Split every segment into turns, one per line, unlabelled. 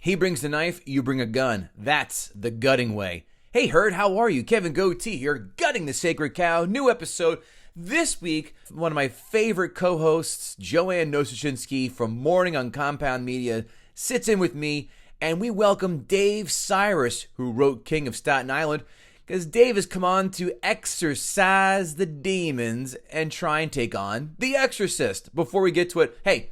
He brings the knife, you bring a gun. That's the gutting way. Hey, Herd, how are you? Kevin Goatee here, gutting the sacred cow. New episode. This week, one of my favorite co-hosts, Joanne Nosuchinsky from MORNIN on Compound Media, sits in with me, and we welcome Dave Sirus, who wrote King of Staten Island, because Dave has come on to exorcise the demons and try and take on the Exorcist. Before we get to it, hey,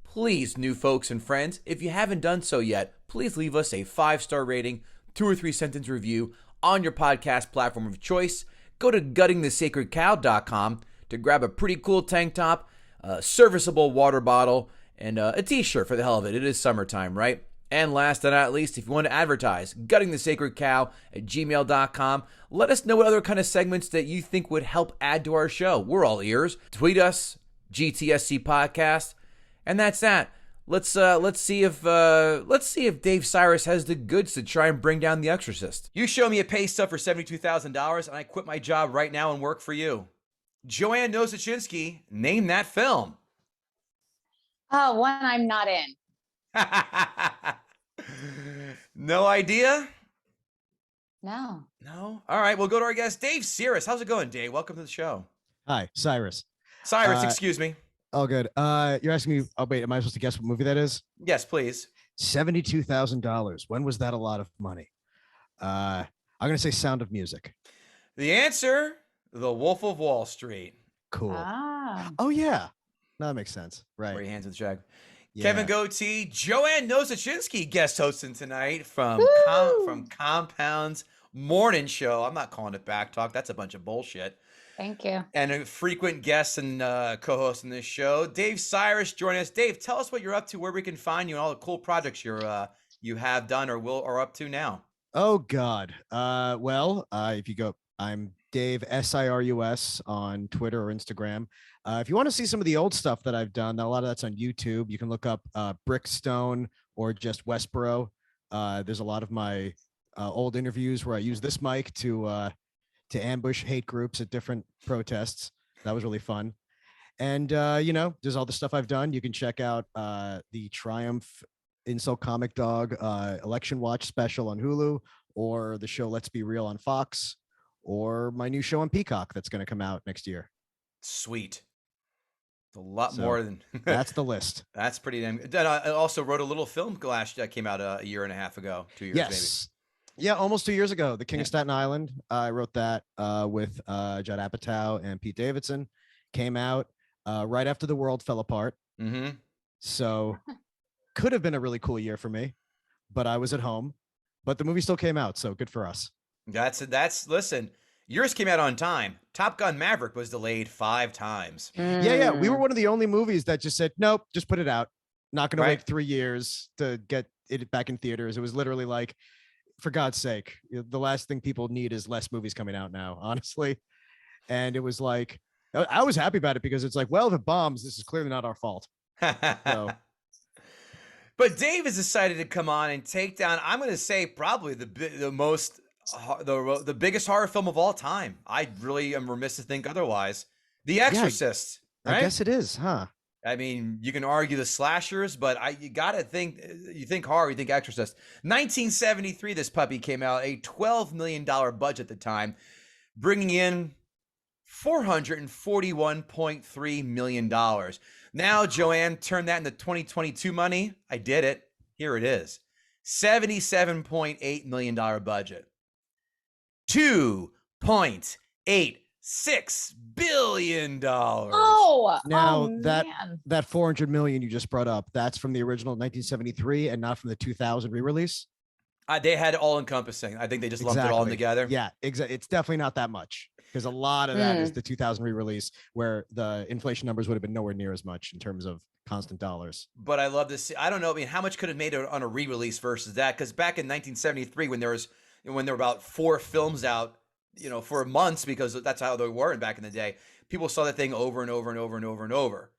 please, new folks and friends, if you haven't done so yet, please leave us a 5-star rating, 2 or 3 sentence review on your podcast platform of choice. Go to guttingthesacredcow.com to grab a pretty cool tank top, a serviceable water bottle, and a t-shirt for the hell of it. It is summertime, right? And last but not least, if you want to advertise, guttingthesacredcow@gmail.com. Let us know what other kind of segments that you think would help add to our show. We're all ears. Tweet us, GTSC Podcast, and that's that. Let's see if Dave Sirus has the goods to try and bring down the Exorcist. You show me a pay stub for $72,000, and I quit my job right now and work for you. Joanne Nosuchinsky, name that film.
Oh, one I'm not in.
No idea?
No.
No? All right, we'll go to our guest, Dave Sirus. How's it going, Dave? Welcome to the show.
Hi, Cyrus.
Cyrus, excuse me.
Oh, good. You're asking me, oh, wait, am I supposed to guess what movie that is?
Yes, please.
$72,000. When was that a lot of money? I'm going to say Sound of Music.
The answer, The Wolf of Wall Street.
Cool.
Ah.
Oh, yeah. No, that makes sense. Right.
Where your hands in the shag.
Yeah.
Kevin Goatee, Joanne Nosuchinsky guest hosting tonight from Compound's Morning Show. I'm not calling it back talk. That's a bunch of bullshit.
Thank you.
And a frequent guest and co-host in this show, Dave Sirus, join us. Dave, tell us what you're up to, where we can find you, and all the cool projects you have done or up to now.
Oh, God. If you go, I'm Dave Sirus on Twitter or Instagram. If you want to see some of the old stuff that I've done, a lot of that's on YouTube. You can look up Brickstone or just Westboro. There's a lot of my old interviews where I use this mic to ambush hate groups at different protests. That was really fun. And, there's all the stuff I've done. You can check out the Triumph Insult Comic Dog Election Watch special on Hulu, or the show Let's Be Real on Fox, or my new show on Peacock that's going to come out next year.
Sweet. A lot more than...
That's the list.
That's pretty damn good. I also wrote a little film that came out a year and a half ago, 2 years maybe.
Yeah, almost 2 years ago. The King of Staten Island. I wrote that with Judd Apatow and Pete Davidson. Came out right after the world fell apart.
Mm-hmm.
So could have been a really cool year for me, but I was at home. But the movie still came out, so good for us.
Listen, yours came out on time. Top Gun Maverick was delayed 5 times.
Yeah. We were one of the only movies that just said, nope, just put it out. Not going to wait 3 years to get it back in theaters. It was literally like, for God's sake, the last thing people need is less movies coming out now, honestly. And it was like, I was happy about it because it's like, well, if it bombs, this is clearly not our fault. So.
But Dave has decided to come on and take down, I'm going to say, probably the biggest horror film of all time. I really am remiss to think otherwise. The Exorcist.
I guess it is, huh?
I mean, you can argue the slashers, but you got to think, you think horror, you think Exorcist. 1973, this puppy came out, a $12 million budget at the time, bringing in $441.3 million. Now, Joanne, turn that into 2022 money. I did it. Here it is. $77.8 million budget. $2.86 billion.
Oh,
now that $400 million you just brought up, that's from the original 1973 and not from the 2000 re-release.
They had all encompassing. I think they just lumped it all in together.
Yeah, exactly. It's definitely not that much because a lot of that is the 2000 re-release, where the inflation numbers would have been nowhere near as much in terms of constant dollars.
But I love this. I don't know. I mean, how much could have made it on a re-release versus that? Because back in 1973, when there were about 4 films out, for months, because that's how they were back in the day, people saw that thing over and over and over and over and over.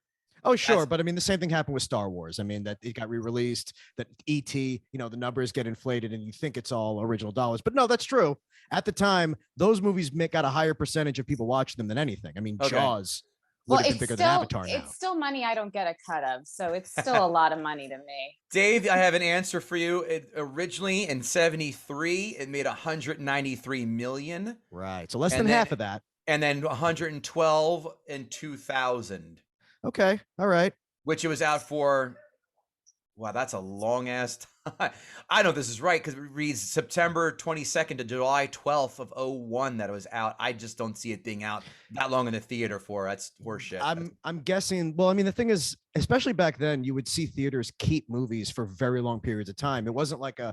Oh, sure. But I mean, the same thing happened with Star Wars. I mean, that it got re-released, that E.T., the numbers get inflated and you think it's all original dollars. But no, that's true. At the time, those movies got a higher percentage of people watching them than anything. I mean, Jaws would have been bigger than Avatar now.
It's still money I don't get a cut of, so it's still a lot of money to me.
Dave, I have an answer for you. Originally in 73, it made 193 million.
Right. So less than half of that.
And then 112 in 2000.
Okay. All right.
Which it was out for. Wow, that's a long ass time. I know this is right because it reads September 22nd to July 12th of 01 that it was out. I just don't see it being out that long in the theater for. That's horseshit.
I'm guessing. Well, I mean, the thing is, especially back then, you would see theaters keep movies for very long periods of time. It wasn't like a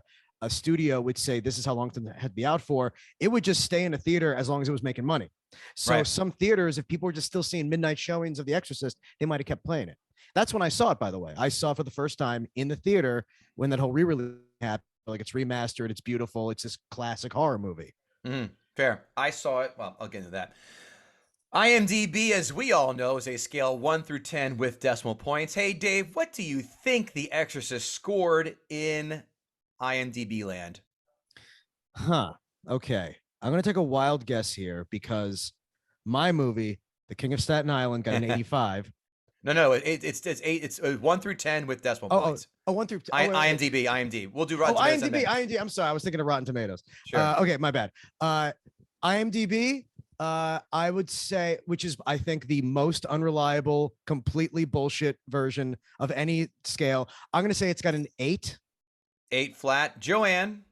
studio would say this is how long it had to be out for. It would just stay in a theater as long as it was making money. So some theaters, if people were just still seeing midnight showings of The Exorcist, they might have kept playing it. That's when I saw it, by the way. I saw it for the first time in the theater when that whole re-release happened. Like, it's remastered, it's beautiful, it's this classic horror movie.
Fair. I saw it. Well, I'll get into that. IMDb, as we all know, is a scale 1 through 10 with decimal points. Hey, Dave, what do you think The Exorcist scored in IMDb land?
Okay. I'm going to take a wild guess here because my movie, The King of Staten Island, got an 85.
No, it's 1 through 10 with decimal points.
1 through 10.
IMDb. We'll do Rotten Tomatoes.
IMDb. I'm sorry, I was thinking of Rotten Tomatoes.
Sure.
Okay, my bad. IMDb. I would say, which is I think the most unreliable, completely bullshit version of any scale. I'm going to say it's got an 8.
8 flat. Joanne.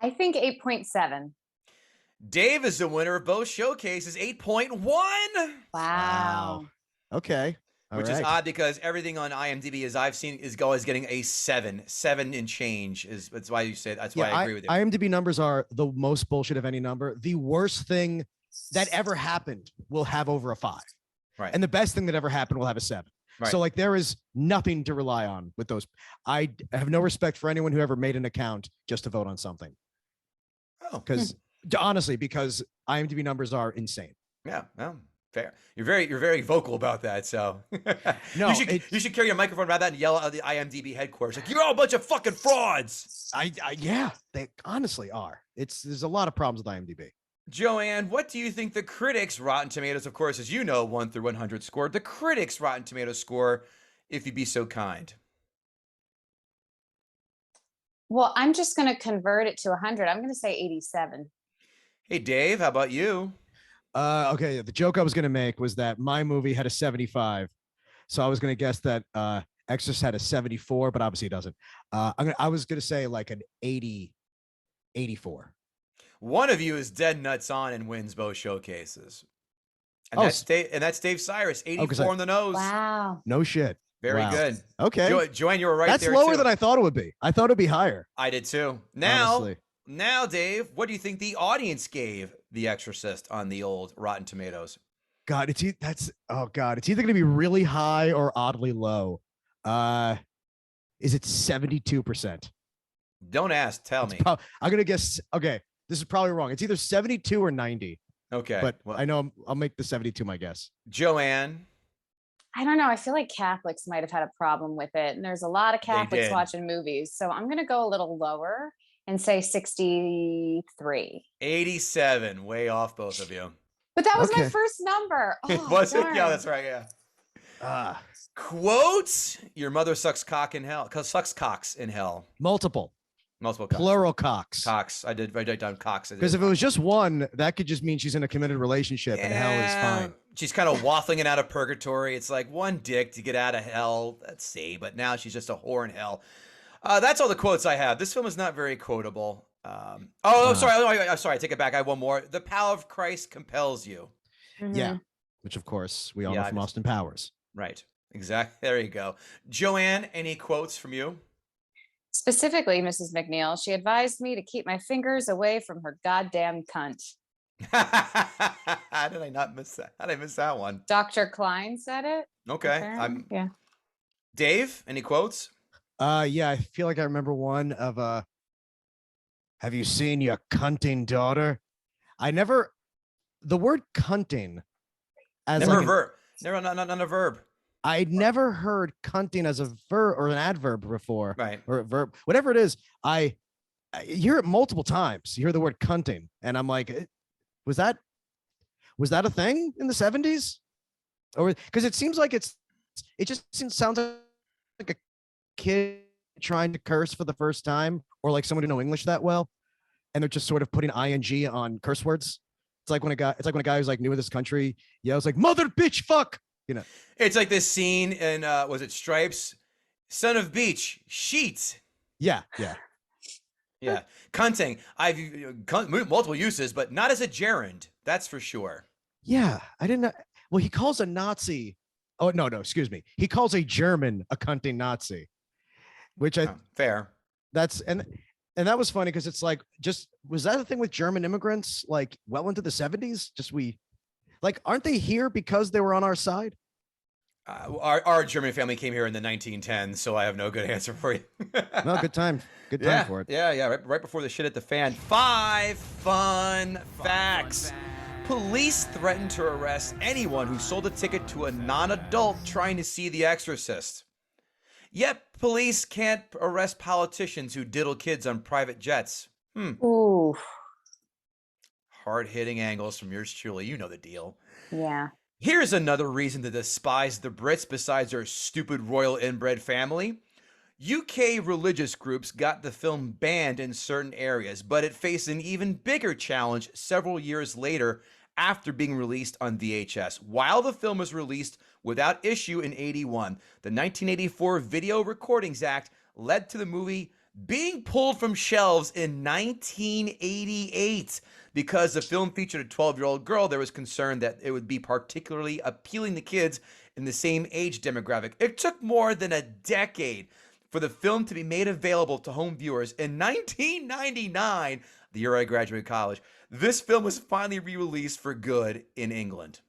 I think 8.7.
Dave is the winner of both showcases. 8.1.
Wow.
Okay.
Which is odd because everything on IMDb, as I've seen, is always getting a 7 and change. That's why you said. That's why I agree with you.
IMDb numbers are the most bullshit of any number. The worst thing that ever happened will have over a 5,
right?
And the best thing that ever happened will have a 7. Right. So like there is nothing to rely on with those. I have no respect for anyone who ever made an account just to vote on something. Oh, because honestly, because IMDb numbers are insane.
Yeah. Well, fair. You're very vocal about that. So
no,
you should carry a microphone around that and yell at the IMDb headquarters like, you're all a bunch of fucking frauds.
Yeah, they honestly are. There's a lot of problems with IMDb.
Joanne, what do you think the critics' Rotten Tomatoes, of course, as you know, 1 through 100 scored, the critics' Rotten Tomatoes score, if you'd be so kind?
Well, I'm just going to convert it to 100. I'm going to say 87.
Hey, Dave, how about you?
Okay, the joke I was going to make was that my movie had a 75. So I was going to guess that Exorcist had a 74, but obviously it doesn't. I was going to say like an 84.
One of you is dead nuts on and wins both showcases. And that's Dave Sirus, 84 on the nose.
Wow.
No shit.
Very good.
Okay.
Joanne, you were right.
That's lower than I thought it would be. I thought it'd be higher.
I did too. Now, Dave, what do you think the audience gave The Exorcist on the old Rotten Tomatoes?
God, it's either going to be really high or oddly low. Is it 72%?
Don't ask. Tell me.
I'm going to guess. Okay. This is probably wrong. It's either 72 or 90.
Okay.
But I know I'll make the 72 my guess.
Joanne.
I don't know. I feel like Catholics might have had a problem with it. And there's a lot of Catholics watching movies. So I'm going to go a little lower and say 63.
87. Way off, both of you.
But that was my first number. Oh,
was it? Yeah, that's right. Yeah. Quotes. Your mother sucks cock in hell. Sucks cocks in hell.
Multiple cocks. Plural cocks.
Cocks. I did write down cocks.
Because if it was just one, that could just mean she's in a committed relationship and hell is fine.
She's kind of waffling it out of purgatory. It's like one dick to get out of hell. Let's see. But now she's just a whore in hell. That's all the quotes I have. This film is not very quotable. Sorry. I take it back. I have one more. The power of Christ compels you.
Mm-hmm.
Yeah. Which, of course, we all know from Austin Powers.
Right. Exactly. There you go. Joanne, any quotes from you?
Specifically, Mrs. McNeil, she advised me to keep my fingers away from her goddamn cunt.
How did I not miss that? How did I miss that one?
Dr. Klein said it.
Okay.
Yeah.
Dave, any quotes?
Yeah, I feel like I remember one of have you seen your cunting daughter? The word cunting as
never a verb. Never not a verb.
I'd never heard cunting as a verb or an adverb before.
Right.
Or a verb. Whatever it is, I hear it multiple times. You hear the word cunting, and I'm like, was that a thing in the 70s? Or because it seems like it just sounds like a kid trying to curse for the first time, or like someone who know English that well, and they're just sort of putting ing on curse words. It's like when a guy who's like new in this country yells like "mother bitch fuck," you know.
It's like this scene in was it Stripes? Son of Beach, sheets.
Yeah.
Yeah, cunting. I've multiple uses, but not as a gerund. That's for sure.
Yeah, I didn't know. Well, he calls a Nazi. Oh no, excuse me. He calls a German a cunting Nazi, which
fair.
That's and that was funny because it's like, just was that a thing with German immigrants like well into the 70s? Just aren't they here because they were on our side?
Our German family came here in the 1910s, so I have no good answer for you.
No, good time for it.
Yeah. Right before the shit hit the fan. 5 fun facts. Police threatened to arrest anyone who sold a ticket to a non-adult trying to see The Exorcist. Yet police can't arrest politicians who diddle kids on private jets.
Ooh.
Hard-hitting angles from yours truly. You know the deal.
Yeah.
Here's another reason to despise the Brits besides their stupid royal inbred family. UK religious groups got the film banned in certain areas, but it faced an even bigger challenge several years later after being released on VHS. While the film was released without issue in 81, the 1984 Video Recordings Act led to the movie being pulled from shelves in 1988. Because the film featured a 12-year-old girl, there was concern that it would be particularly appealing to kids in the same age demographic. It took more than a decade for the film to be made available to home viewers. In 1999, the year I graduated college, this film was finally re-released for good in England.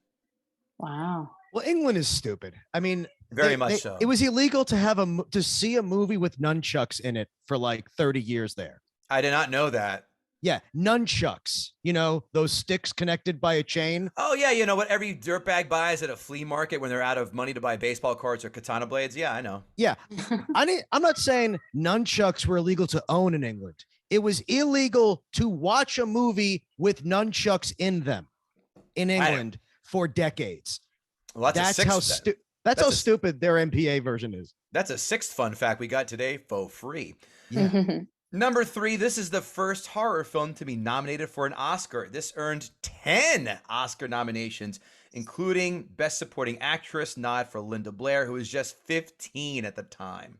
Wow.
Well, England is stupid. I mean,
very much so.
It was illegal to see a movie with nunchucks in it for like 30 years there.
I did not know that.
Yeah, nunchucks. You know, those sticks connected by a chain.
Oh, yeah, you know what every dirtbag buys at a flea market when they're out of money to buy baseball cards or katana blades? Yeah, I know.
Yeah. I'm not saying nunchucks were illegal to own in England. It was illegal to watch a movie with nunchucks in them in England for decades.
Well, that's how
stupid their MPA version is.
That's a 6th fun fact we got today for free. Yeah. Number 3, this is the first horror film to be nominated for an Oscar. This earned 10 Oscar nominations, including Best Supporting Actress nod for Linda Blair, who was just 15 at the time.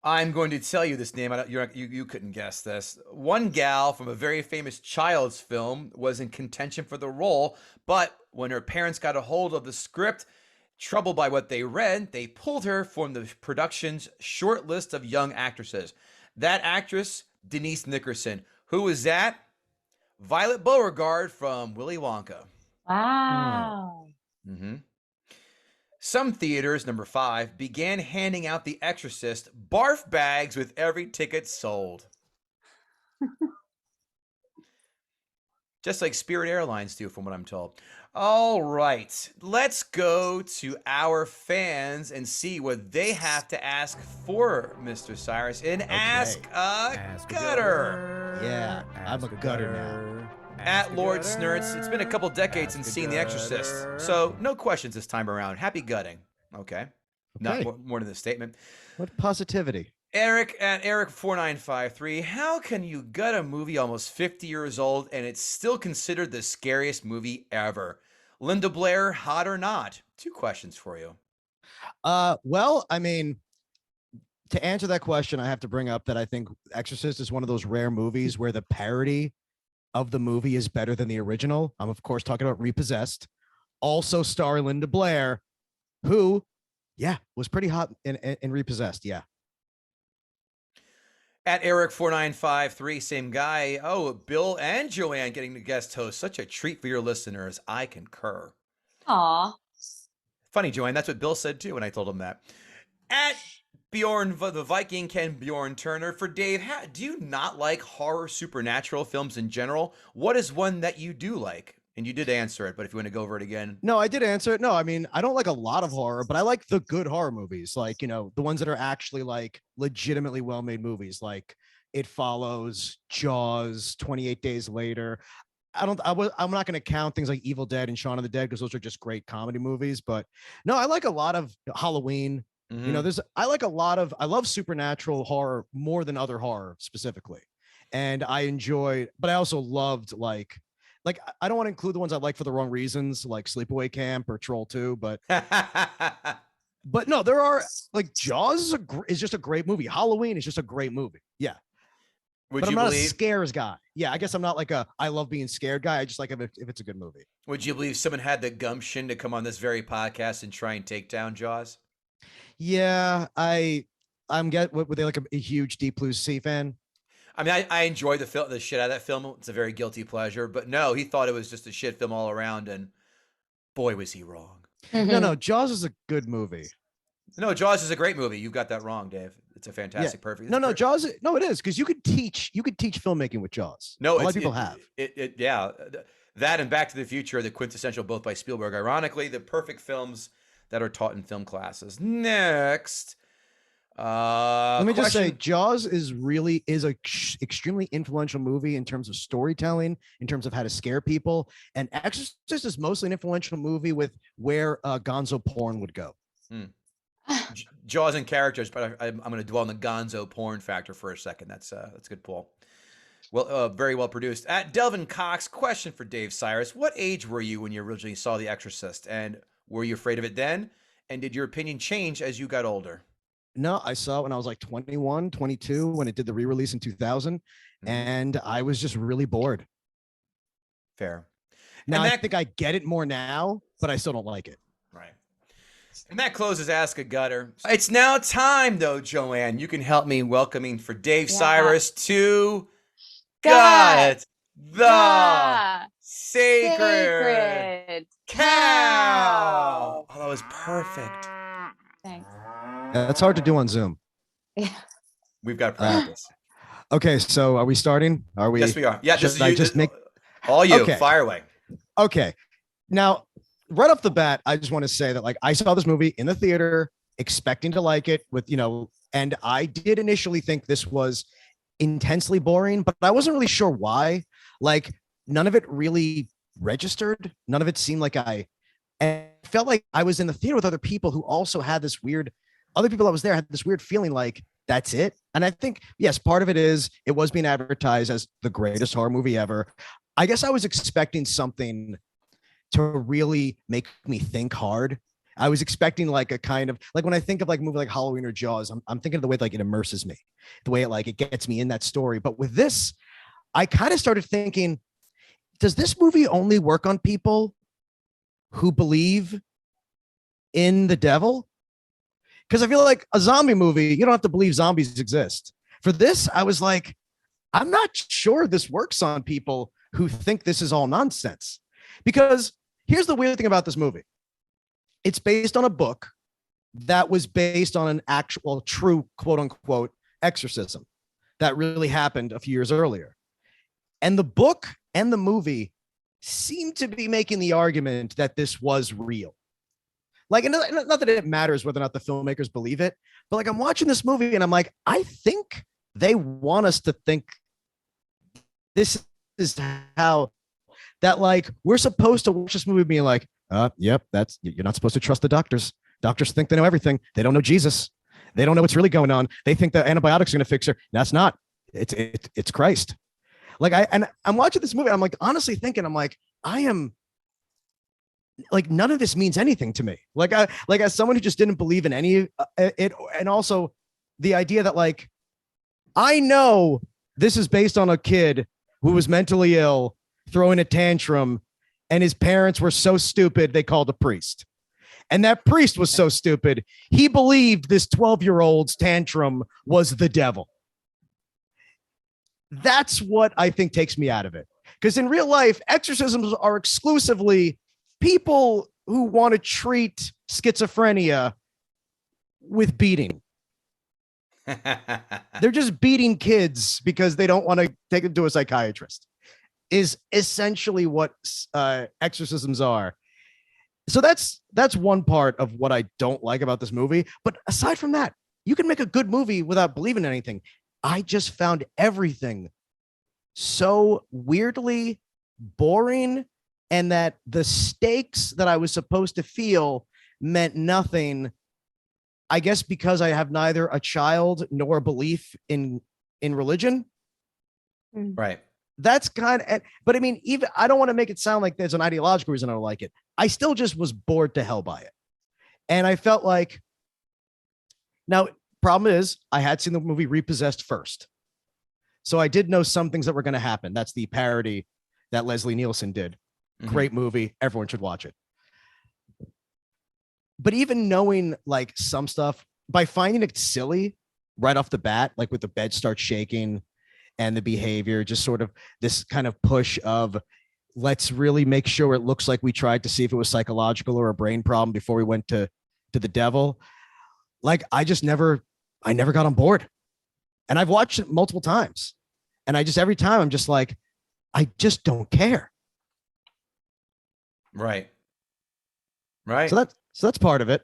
I'm going to tell you this name. You couldn't guess this. One gal from a very famous child's film was in contention for the role, but when her parents got a hold of the script, troubled by what they read, they pulled her from the production's short list of young actresses. That actress, Denise Nickerson. Who was that? Violet Beauregard from Willy Wonka.
Wow.
Mm-hmm. Some theaters, number 5, began handing out The Exorcist barf bags with every ticket sold. Just like Spirit Airlines do, from what I'm told. All right, let's go to our fans and see what they have to ask for Mr. Cyrus in Ask a Gutter.
Yeah, I'm a gutter now.
At Lord Snurts, it's been a couple decades since seeing The Exorcist, so no questions this time around. Happy gutting. Okay. Not more than the statement.
What positivity.
Eric at Eric4953, how can you gut a movie almost 50 years old and it's still considered the scariest movie ever? Linda Blair, hot or not? 2 questions for you.
Well, I mean, to answer that question, I have to bring up that I think Exorcist is one of those rare movies where the parody of the movie is better than the original. I'm, of course, talking about Repossessed. Also star Linda Blair, who, was pretty hot in Repossessed. Yeah.
At Eric4953, same guy. Oh, Bill and Joanne getting the guest host. Such a treat for your listeners. I concur.
Aw.
Funny, Joanne. That's what Bill said, too, when I told him that. At Bjorn the Viking, Ken Bjorn Turner. For Dave, do you not like horror supernatural films in general? What is one that you do like? And you did answer it, but if you want to go over it again.
No, I did answer it. No, I mean, I don't like a lot of horror, but I like the good horror movies. Like, you know, the ones that are actually like legitimately well-made movies, like It Follows, Jaws, 28 Days Later. I'm not going to count things like Evil Dead and Shaun of the Dead because those are just great comedy movies. But no, I like a lot of Halloween. You know, I love supernatural horror more than other horror specifically. And I enjoyed, but I also loved like I don't want to include the ones I like for the wrong reasons, like Sleepaway Camp or Troll 2, but but no, there are like Jaws is just a great movie. Halloween is just a great movie. Yeah. But I'm not a scares guy. Yeah, I guess I'm not like I love being scared guy. I just like if it's a good movie.
Would you believe someone had the gumption to come on this very podcast and try and take down Jaws?
Yeah, I'm were they like a huge Deep Blue Sea fan?
I mean, I enjoy the shit out of that film. It's a very guilty pleasure, but no, he thought it was just a shit film all around, and boy, was he wrong.
No, Jaws is a good movie.
No, Jaws is a great movie. You got that wrong, Dave. It's a fantastic, perfect.
No, Jaws. No, it is because you could teach filmmaking with Jaws.
No,
a lot of people have.
Yeah, that and Back to the Future are the quintessential, both by Spielberg. Ironically, the perfect films that are taught in film classes. Next.
Let me just say, Jaws is a extremely influential movie in terms of storytelling, in terms of how to scare people, and Exorcist is mostly an influential movie with where gonzo porn would go.
Jaws and characters, but I'm going to dwell on the gonzo porn factor for a second. That's a good pull. Well, very well produced. At Delvin Cox, question for Dave Cyrus: what age were you when you originally saw The Exorcist, and were you afraid of it then? And did your opinion change as you got older?
No, I saw it when I was like 21, 22, when it did the re-release in 2000, and I was just really bored.
Fair.
Now, I think I get it more now, but I still don't like it.
Right. And that closes Ask a Gutter. It's now time, though, Joanne. You can help me welcoming for Dave Cyrus to Gut the Sacred Cow. Oh, that was perfect.
Thanks.
That's hard to do on Zoom.
Yeah.
We've got practice.
Okay, so are we starting? Are we?
Yes, we are. Yeah,
just make
all you.
Okay.
Fire away.
Okay. Now, right off the bat, I just want to say that like I saw this movie in the theater, expecting to like it and I did initially think this was intensely boring, but I wasn't really sure why. Like none of it really registered. None of it seemed like I felt like I was in the theater with other people who also had this weird. Other people that was there had this weird feeling like that's it. And I think, yes, part of it was being advertised as the greatest horror movie ever. I guess I was expecting something to really make me think hard. I was expecting like a kind of like when I think of like a movie like Halloween or Jaws, I'm thinking of the way like it immerses me, the way it gets me in that story. But with this, I kind of started thinking, does this movie only work on people who believe in the devil? Because I feel like a zombie movie, you don't have to believe zombies exist. For this, I was like, I'm not sure this works on people who think this is all nonsense. Because here's the weird thing about this movie. It's based on a book that was based on an actual true quote unquote exorcism that really happened a few years earlier. And the book and the movie seem to be making the argument that this was real. Like, not that it matters whether or not the filmmakers believe it, but like I'm watching this movie and I'm like, I think they want us to think this is how that like we're supposed to watch this movie being like, yep, you're not supposed to trust the doctors. Doctors think they know everything. They don't know Jesus. They don't know what's really going on. They think that antibiotics are going to fix her. That's not. It's Christ. Like I'm watching this movie. I'm like honestly thinking, I'm like, I am. Like none of this means anything to me. Like as someone who just didn't believe in any it, and also the idea that like I know this is based on a kid who was mentally ill, throwing a tantrum, and his parents were so stupid they called a priest, and that priest was so stupid he believed this 12-year-old's tantrum was the devil. That's what I think takes me out of it, because in real life, exorcisms are exclusively people who want to treat schizophrenia with beating. They're just beating kids because they don't want to take them to a psychiatrist, is essentially what exorcisms are. So that's one part of what I don't like about this movie. But aside from that, you can make a good movie without believing in anything. I just found everything so weirdly boring, and that the stakes that I was supposed to feel meant nothing. I guess because I have neither a child nor a belief in religion.
Right.
That's kind of, but I mean, even I don't want to make it sound like there's an ideological reason I don't like it. I still just was bored to hell by it. And I felt like, now, problem is, I had seen the movie Repossessed first. So I did know some things that were going to happen. That's the parody that Leslie Nielsen did. Great movie. Everyone should watch it. But even knowing like some stuff, by finding it silly right off the bat, like with the bed starts shaking and the behavior, just sort of this kind of push of let's really make sure it looks like we tried to see if it was psychological or a brain problem before we went to the devil. Like I never got on board. And I've watched it multiple times. And every time I'm just like, I just don't care.
Right. Right.
So that's part of it.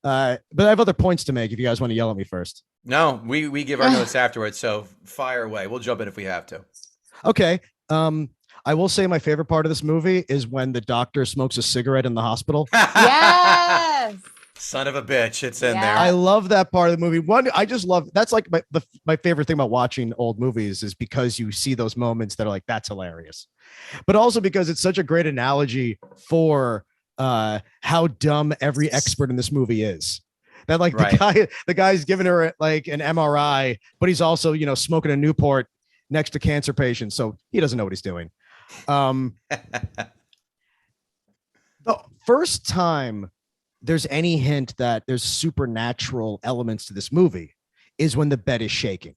But I have other points to make if you guys want to yell at me first.
No, we give our notes afterwards, so fire away. We'll jump in if we have to.
Okay. I will say my favorite part of this movie is when the doctor smokes a cigarette in the hospital.
Yes.
Son of a bitch, it's in there.
I love that part of the movie. One, I just love, that's like my favorite thing about watching old movies is because you see those moments that are like, that's hilarious. But also because it's such a great analogy for how dumb every expert in this movie is. That like the guy's giving her like an MRI, but he's also, you know, smoking a Newport next to cancer patients. So he doesn't know what he's doing. The first time there's any hint that there's supernatural elements to this movie is when the bed is shaking.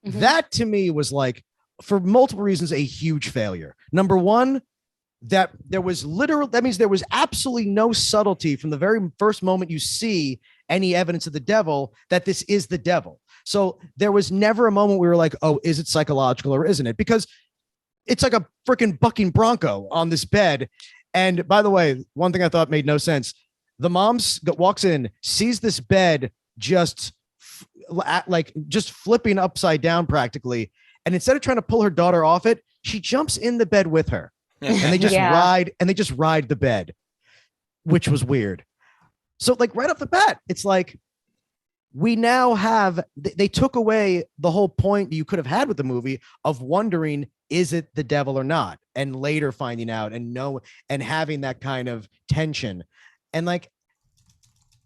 That to me was like, for multiple reasons, a huge failure. Number one, that means there was absolutely no subtlety from the very first moment you see any evidence of the devil that this is the devil. So there was never a moment we were like, oh, is it psychological or isn't it? Because it's like a freaking bucking bronco on this bed. And by the way, one thing I thought made no sense. The mom walks in, sees this bed just flipping upside down practically. And instead of trying to pull her daughter off it, she jumps in the bed with her. And they just ride the bed, which was weird. So like right off the bat, it's like we now have, they took away the whole point you could have had with the movie of wondering, is it the devil or not? And later finding out and having that kind of tension. And like,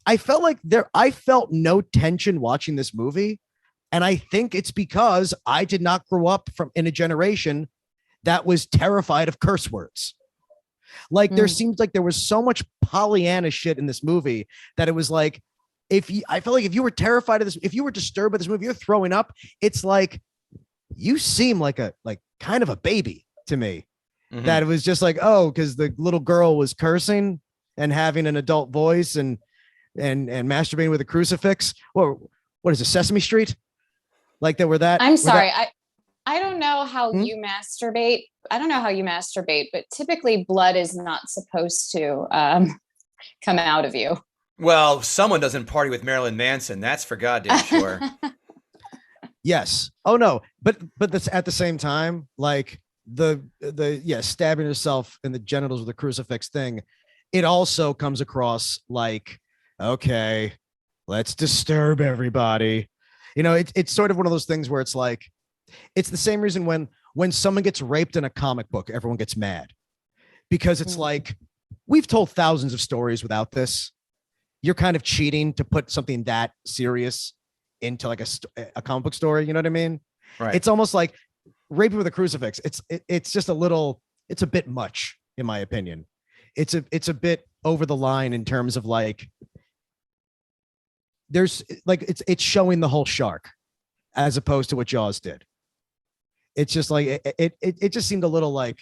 I felt no tension watching this movie. And I think it's because I did not grow up in a generation that was terrified of curse words. Like there seems like there was so much Pollyanna shit in this movie that it was like, I felt like if you were terrified of this, if you were disturbed by this movie, you're throwing up. It's like, you seem like kind of a baby to me. That it was just like, oh, because the little girl was cursing and having an adult voice and masturbating with a crucifix. Or what is it, Sesame Street? Like there were that.
I'm sorry. I don't know how you masturbate. I don't know how you masturbate, but typically blood is not supposed to come out of you.
Well, someone doesn't party with Marilyn Manson. That's for goddamn sure.
Yes. Oh no. But that's at the same time, like the stabbing herself in the genitals with a crucifix thing. It also comes across like, okay, let's disturb everybody. You know, it's sort of one of those things where it's like, it's the same reason when someone gets raped in a comic book, everyone gets mad because it's like, we've told thousands of stories without this. You're kind of cheating to put something that serious into like a comic book story. You know what I mean?
Right.
It's almost like raping with a crucifix. It's just it's a bit much in my opinion. It's a bit over the line in terms of like, there's like, it's showing the whole shark as opposed to what Jaws did. It's just like, it just seemed a little like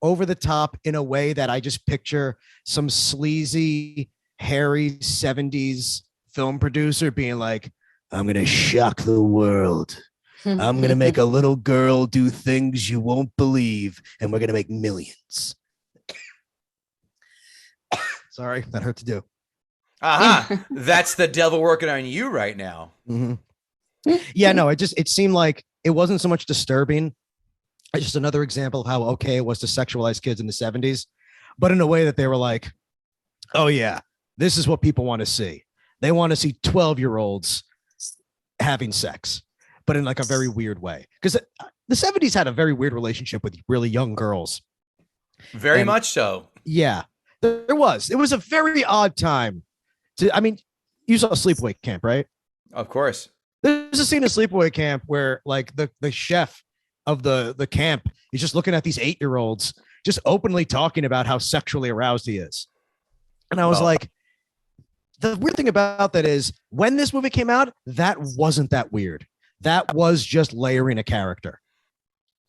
over the top in a way that I just picture some sleazy, hairy 70s film producer being like, I'm going to shock the world. I'm going to make a little girl do things you won't believe, and we're going to make millions. Sorry, that hurt to do.
That's the devil working on you right now.
Yeah, no, it seemed like it wasn't so much disturbing It's just another example of how okay it was to sexualize kids in the 70s, but in a way that they were like, oh yeah, this is what people want to see. They want to see 12-year-olds having sex, but in like a very weird way. Because the 70s had a very weird relationship with really young girls.
Very much so.
Yeah, there was. It was a very odd time. I mean, you saw Sleepaway Camp, right?
Of course.
There's a scene in Sleepaway Camp where like the chef of the camp is just looking at these 8-year-olds just openly talking about how sexually aroused he is. And I was like, the weird thing about that is when this movie came out, that wasn't that weird. That was just layering a character.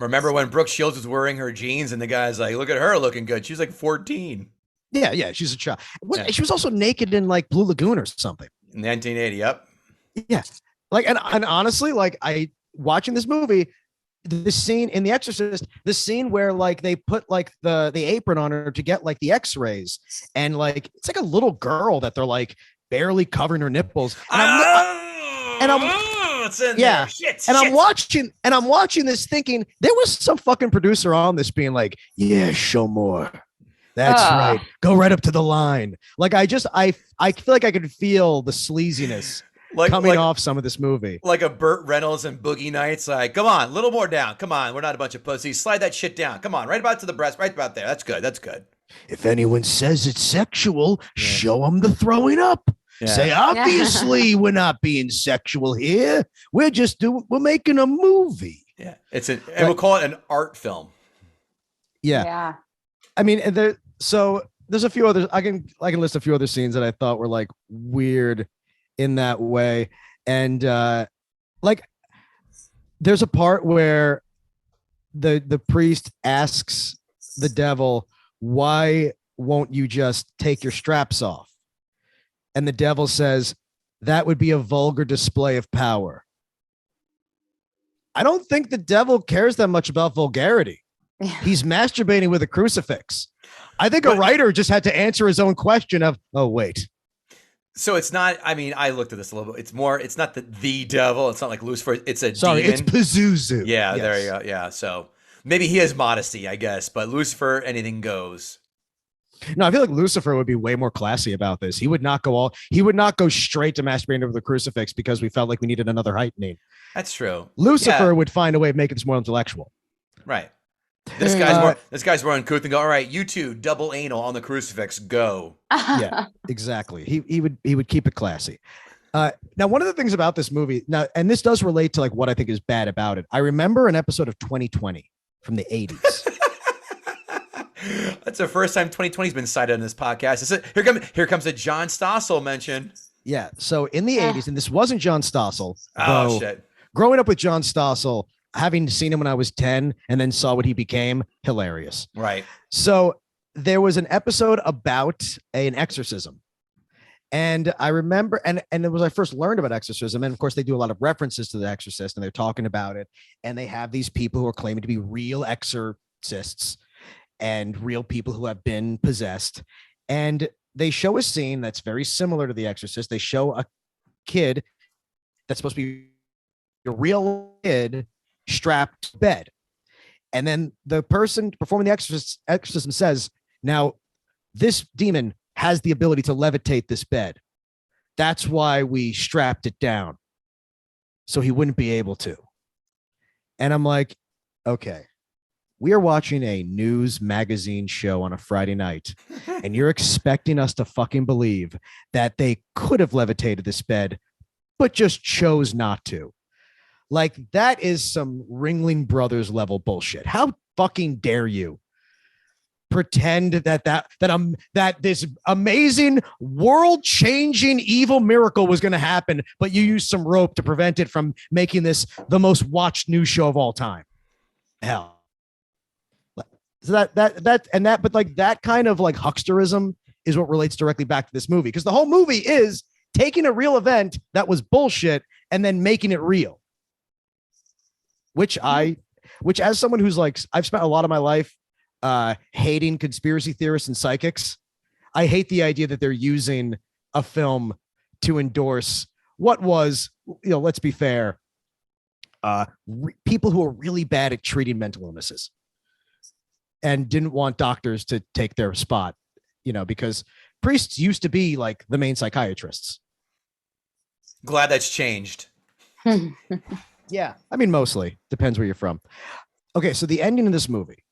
Remember when Brooke Shields was wearing her jeans and the guy's like, look at her looking good. She's like 14.
Yeah, she's a child. She was also naked in like Blue Lagoon or something.
In 1980, yep.
Yeah. Like, and honestly, like watching this movie, the scene in The Exorcist, the scene where like they put like the apron on her to get like the x-rays, and like it's like a little girl that they're like barely covering her nipples. And I'm watching this thinking there was some fucking producer on this being like, yeah, show more. That's right. Go right up to the line. Like I feel like I could feel the sleaziness coming off some of this movie.
Like a Burt Reynolds and Boogie Nights. Like, come on, a little more down. Come on. We're not a bunch of pussies. Slide that shit down. Come on. Right about to the breast. Right about there. That's good. That's good.
If anyone says it's sexual, show them the throwing up. Yeah. Say, obviously, we're not being sexual here. We're making a movie.
Yeah. And we'll call it an art film.
Yeah. I mean, there's a few others. I can list a few other scenes that I thought were like weird in that way. And like there's a part where the priest asks the devil, why won't you just take your straps off? And the devil says, that would be a vulgar display of power. I don't think the devil cares that much about vulgarity. He's masturbating with a crucifix. I think a writer just had to answer his own question of, oh, wait.
So it's not, I mean, I looked at this a little bit. It's not the devil. It's not like Lucifer. It's a demon.
It's Pazuzu.
Yeah, yes. There you go. Yeah, so maybe he has modesty, I guess. But Lucifer, anything goes.
No, I feel like Lucifer would be way more classy about this. He would not go straight to masturbating over the crucifix because we felt like we needed another heightening.
That's true.
Lucifer would find a way of making this more intellectual.
Right. This guy's more uncouth and go, all right, you two, double anal on the crucifix, go.
Yeah, exactly. He would keep it classy. Now, one of the things about this movie now, and this does relate to like what I think is bad about it. I remember an episode of 2020 from the 80s.
That's the first time 2020 has been cited on this podcast. Here comes a John Stossel mention.
Yeah. So in the 80s, and this wasn't John Stossel.
Oh, shit.
Growing up with John Stossel, having seen him when I was 10 and then saw what he became, hilarious.
Right.
So there was an episode about an exorcism. And I remember, and it was I first learned about exorcism. And of course, they do a lot of references to the Exorcist and they're talking about it. And they have these people who are claiming to be real exorcists and real people who have been possessed. And they show a scene that's very similar to The Exorcist. They show a kid that's supposed to be a real kid strapped to bed. And then the person performing the exorcism says, now, this demon has the ability to levitate this bed. That's why we strapped it down, so he wouldn't be able to. And I'm like, okay. We are watching a news magazine show on a Friday night, and you're expecting us to fucking believe that they could have levitated this bed, but just chose not to. Like, that is some Ringling Brothers level bullshit. How fucking dare you pretend that this amazing world-changing evil miracle was going to happen, but you used some rope to prevent it from making this the most watched news show of all time. Hell. So but like that kind of like hucksterism is what relates directly back to this movie, because the whole movie is taking a real event that was bullshit and then making it real. Which as someone who's like, I've spent a lot of my life hating conspiracy theorists and psychics. I hate the idea that they're using a film to endorse what was, let's be fair, people who are really bad at treating mental illnesses and didn't want doctors to take their spot, because priests used to be like the main psychiatrists.
Glad that's changed.
Yeah, I mean, mostly depends where you're from. Okay, so the ending of this movie,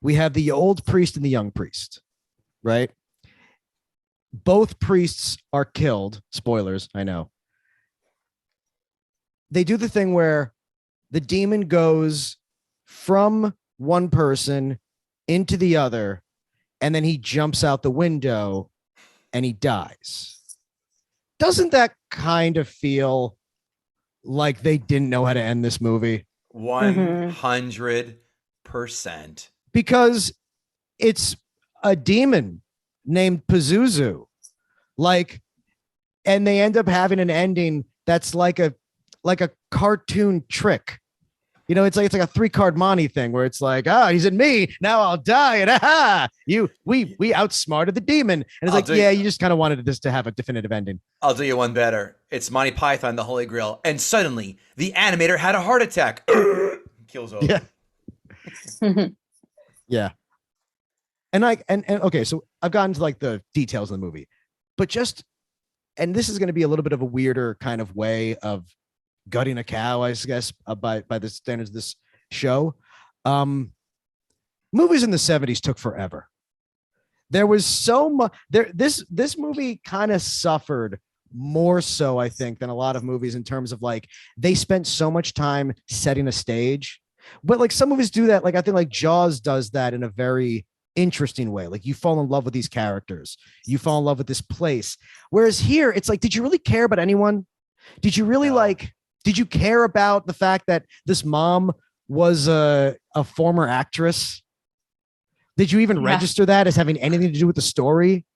we have the old priest and the young priest, right? Both priests are killed. Spoilers, I know. They do the thing where the demon goes from one person into the other, and then he jumps out the window and he dies. Doesn't that kind of feel like they didn't know how to end this movie?
100%.
Because it's a demon named Pazuzu. And they end up having an ending that's like a cartoon trick. It's like a 3-card Monty thing where it's like, he's in me, now I'll die, and we outsmarted the demon. And it's you just kind of wanted this to have a definitive ending.
I'll do you one better. It's Monty Python, the Holy Grail, and suddenly the animator had a heart attack. Kills over.
Yeah. Yeah. And okay, so I've gotten to like the details of the movie, but and this is going to be a little bit of a weirder kind of way of gutting a cow, I guess, by the standards of this show. Movies in the 70s took forever. There was so much there. This movie kind of suffered more so, I think, than a lot of movies in terms of like they spent so much time setting a stage. But like some movies do that. Like I think like Jaws does that in a very interesting way. Like you fall in love with these characters, you fall in love with this place. Whereas here, it's like, did you really care about anyone? Did you really did you care about the fact that this mom was a former actress? Did you even register that as having anything to do with the story?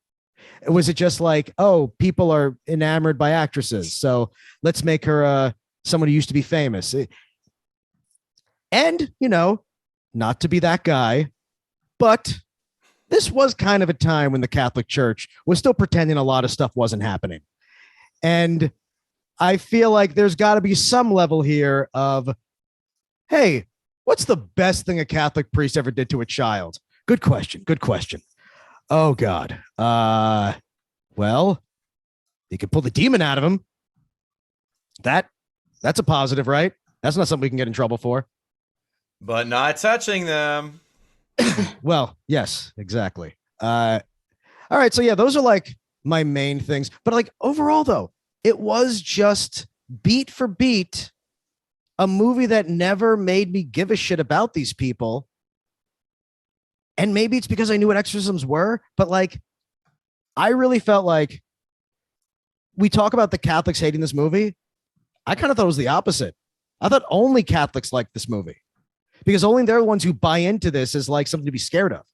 Was it just like, oh, people are enamored by actresses, so let's make her someone who used to be famous? And, not to be that guy, but this was kind of a time when the Catholic Church was still pretending a lot of stuff wasn't happening. And I feel like there's got to be some level here of, hey, what's the best thing a Catholic priest ever did to a child? Good question. Good question. Oh, God. Well, he could pull the demon out of him. That's a positive, right? That's not something we can get in trouble for.
But not touching them.
Well, yes, exactly. All right. So, yeah, those are like my main things. But like overall, though, it was just beat for beat a movie that never made me give a shit about these people. And maybe it's because I knew what exorcisms were, but like, I really felt like we talk about the Catholics hating this movie. I kind of thought it was the opposite. I thought only Catholics liked this movie because only they're the ones who buy into this as like something to be scared of.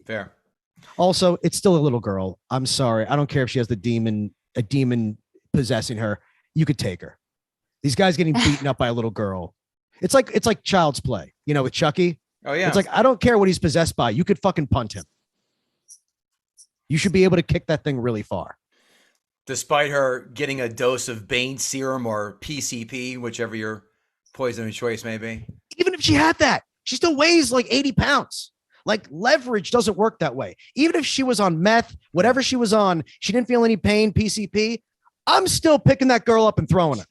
Fair.
Also, it's still a little girl. I'm sorry. I don't care if she has a demon possessing her. You could take her. These guys getting beaten up by a little girl. It's like Child's Play, with Chucky.
Oh yeah.
It's like, I don't care what he's possessed by. You could fucking punt him. You should be able to kick that thing really far.
Despite her getting a dose of Bane serum or PCP, whichever your poison of choice may be.
Even if she had that, she still weighs like 80 pounds. Like leverage doesn't work that way. Even if she was on meth, whatever she was on, she didn't feel any pain, PCP. I'm still picking that girl up and throwing her.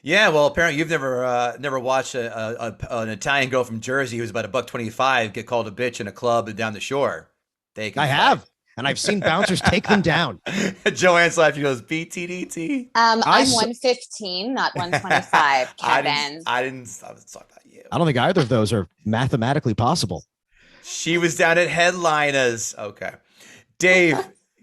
Yeah, well, apparently you've never watched an Italian girl from Jersey who's about $1.25 get called a bitch in a club down the shore.
I have, and I've seen bouncers take them down.
Joanne's life, she goes, BTDT.
I'm 115, not 125, Kevin.
I was talking about you.
I don't think either of those are mathematically possible.
She was down at Headliners. Okay. Dave,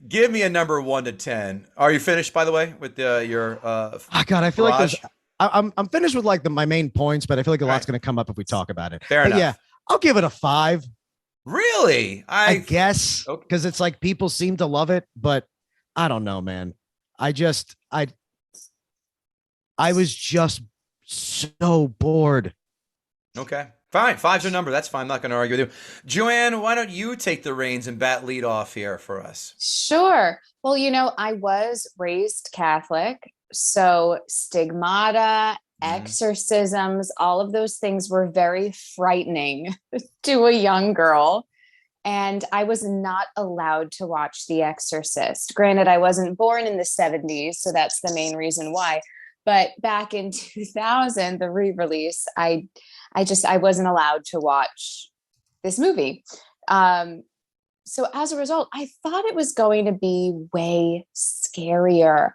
give me a number 1 to 10. Are you finished, by the way, with your
God, I feel like there's I'm finished with like my main points, but I feel like a lot's going to come up if we talk about it.
Fair enough.
Yeah, I'll give it a 5.
Really?
I guess because it's like people seem to love it, but I don't know, man. I was just so bored.
Okay, fine. 5's your number. That's fine. I'm not going to argue with you. Joanne, why don't you take the reins and bat lead off here for us?
Sure. Well, I was raised Catholic. So stigmata, exorcisms, all of those things were very frightening to a young girl. And I was not allowed to watch The Exorcist. Granted, I wasn't born in the 70s, so that's the main reason why. But back in 2000, the re-release, I wasn't allowed to watch this movie. So as a result, I thought it was going to be way scarier.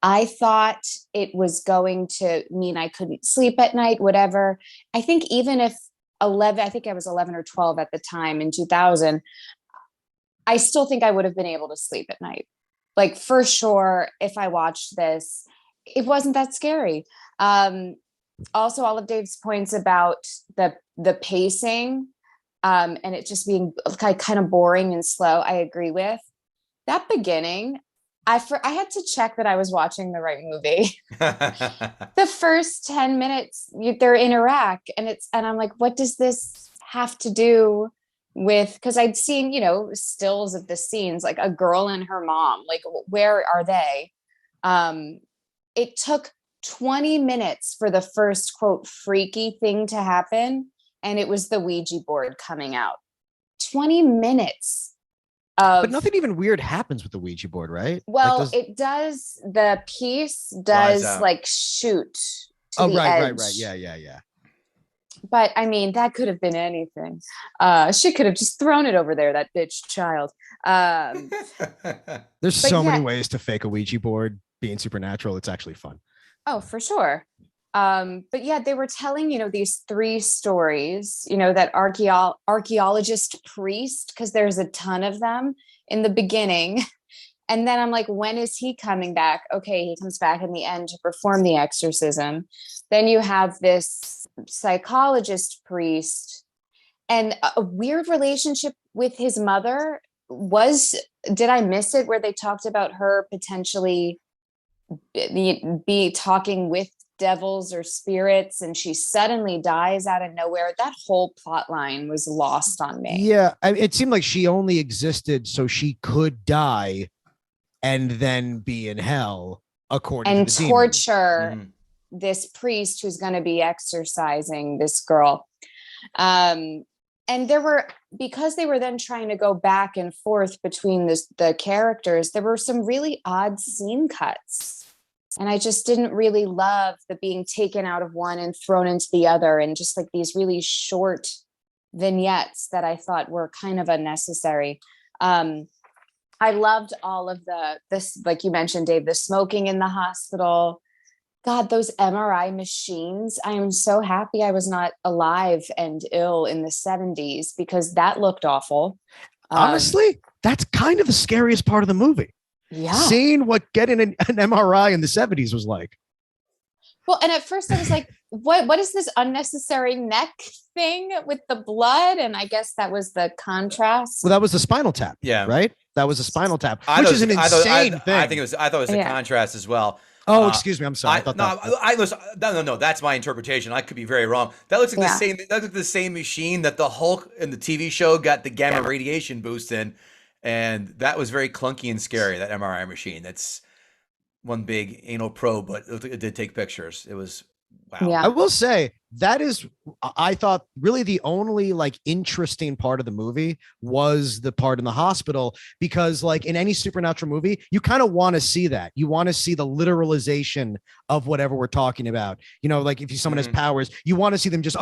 I thought it was going to mean I couldn't sleep at night, whatever. I think even if I think I was 11 or 12 at the time in 2000, I still think I would have been able to sleep at night. Like for sure, if I watched this, it wasn't that scary. Also, all of Dave's points about the pacing and it just being kind of boring and slow, I agree with. That beginning, I had to check that I was watching the right movie. The first 10 minutes, they're in Iraq, and I'm like, what does this have to do with? Because I'd seen, stills of the scenes, like a girl and her mom, like where are they? It took 20 minutes for the first quote freaky thing to happen, and it was the Ouija board coming out. 20 minutes.
But nothing even weird happens with the Ouija board, right?
Well, it does. The piece does like shoot to the edge.
Right. Yeah.
But I mean, that could have been anything. She could have just thrown it over there, that bitch child.
There's so many ways to fake a Ouija board being supernatural. It's actually fun.
Oh, for sure. But yeah, they were telling, these 3 stories, that archaeologist priest, because there's a ton of them in the beginning. And then I'm like, when is he coming back? Okay, he comes back in the end to perform the exorcism. Then you have this psychologist priest and a weird relationship with his mother. Did I miss it where they talked about her potentially be talking with devils or spirits, and she suddenly dies out of nowhere? That whole plot line was lost on me.
Yeah, it seemed like she only existed so she could die and then be in hell, according to the
torture this priest who's going to be exorcising this girl. And because they were then trying to go back and forth between the characters, there were some really odd scene cuts. And I just didn't really love the being taken out of one and thrown into the other, and just like these really short vignettes that I thought were kind of unnecessary. I loved all of this, like you mentioned, Dave, the smoking in the hospital. God, those MRI machines. I am so happy I was not alive and ill in the 70s, because that looked awful.
Honestly, that's kind of the scariest part of the movie.
Yeah.
Seeing what getting an MRI in the 70s was like.
Well, and at first I was like, what is this unnecessary neck thing with the blood? And I guess that was the contrast.
Well, that was the spinal tap.
Yeah.
Right? That was a spinal tap, which is an insane thing.
I thought it was a contrast as well.
Oh, excuse me. I'm sorry.
No. That's my interpretation. I could be very wrong. That looks like the same. That looks like the same machine that the Hulk in the TV show got the gamma radiation boost in, and that was very clunky and scary. That MRI machine. That's one big anal probe, but it did take pictures. It was wow.
Yeah.
I will say that is, I thought, really the only like interesting part of the movie was the part in the hospital, because like in any supernatural movie, you kind of want to see that. You want to see the literalization of whatever we're talking about. Like if someone has powers, you want to see them just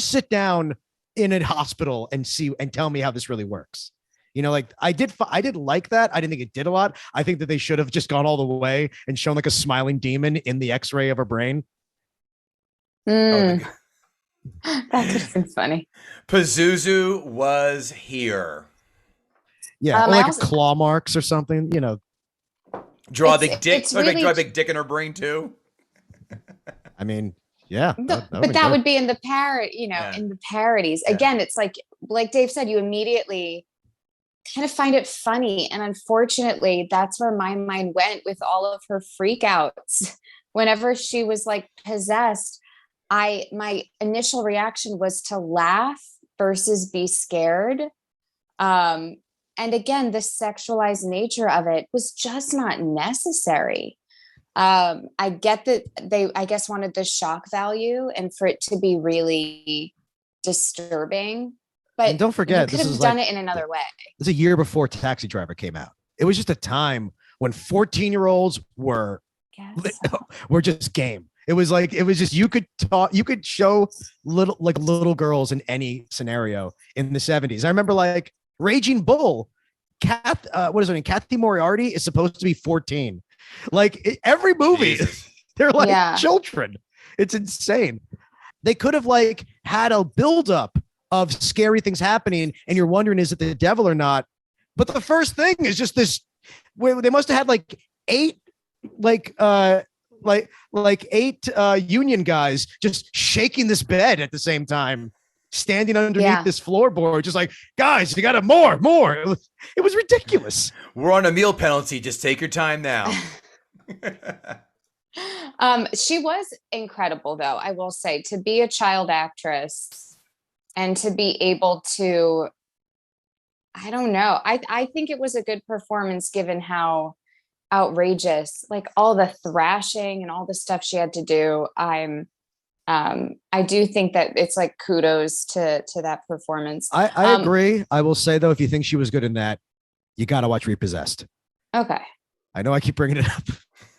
sit down in a hospital and tell me how this really works. Like I did like that. I didn't think it did a lot. I think that they should have just gone all the way and shown like a smiling demon in the X-ray of her brain.
That could have been funny.
Pazuzu was here.
Yeah, or like claw marks or something.
Draw a big dick. Draw a big dick in her brain too.
I mean, yeah,
but that would be in the in the parodies. Yeah. Again, it's like Dave said, you immediately kind of find it funny, and unfortunately, that's where my mind went with all of her freakouts. Whenever she was like possessed, my initial reaction was to laugh versus be scared. And again, the sexualized nature of it was just not necessary. I get that they, I guess, wanted the shock value and for it to be really disturbing,
And
but
don't
you
forget,
could
this
have
is
done
like
it in another way.
this is a year before Taxi Driver came out. It was just a time when 14-year-olds were
Yes.
were just game. It was like it was just you could talk, you could show little girls in any scenario in the 70s. I remember like Raging Bull, what is her name? Kathy Moriarty is supposed to be 14. Like every movie,
Jesus.
they're like
Yeah.
children. It's insane. They could have like had a buildup of scary things happening, and you're wondering, is it the devil or not? But the first thing is just this. They must have had like eight, like eight union guys just shaking this bed at the same time, standing underneath this floorboard, just like, guys, you got to more. It was ridiculous.
We're on a meal penalty. Just take your time now.
She was incredible, though, I will say, to be a child actress and to be able to, I don't know. I think it was a good performance given how outrageous, like all the thrashing and all the stuff she had to do. I do think that it's like kudos to that performance.
I agree. I will say though, if you think she was good in that, you got to watch Repossessed.
Okay.
I know I keep bringing it up.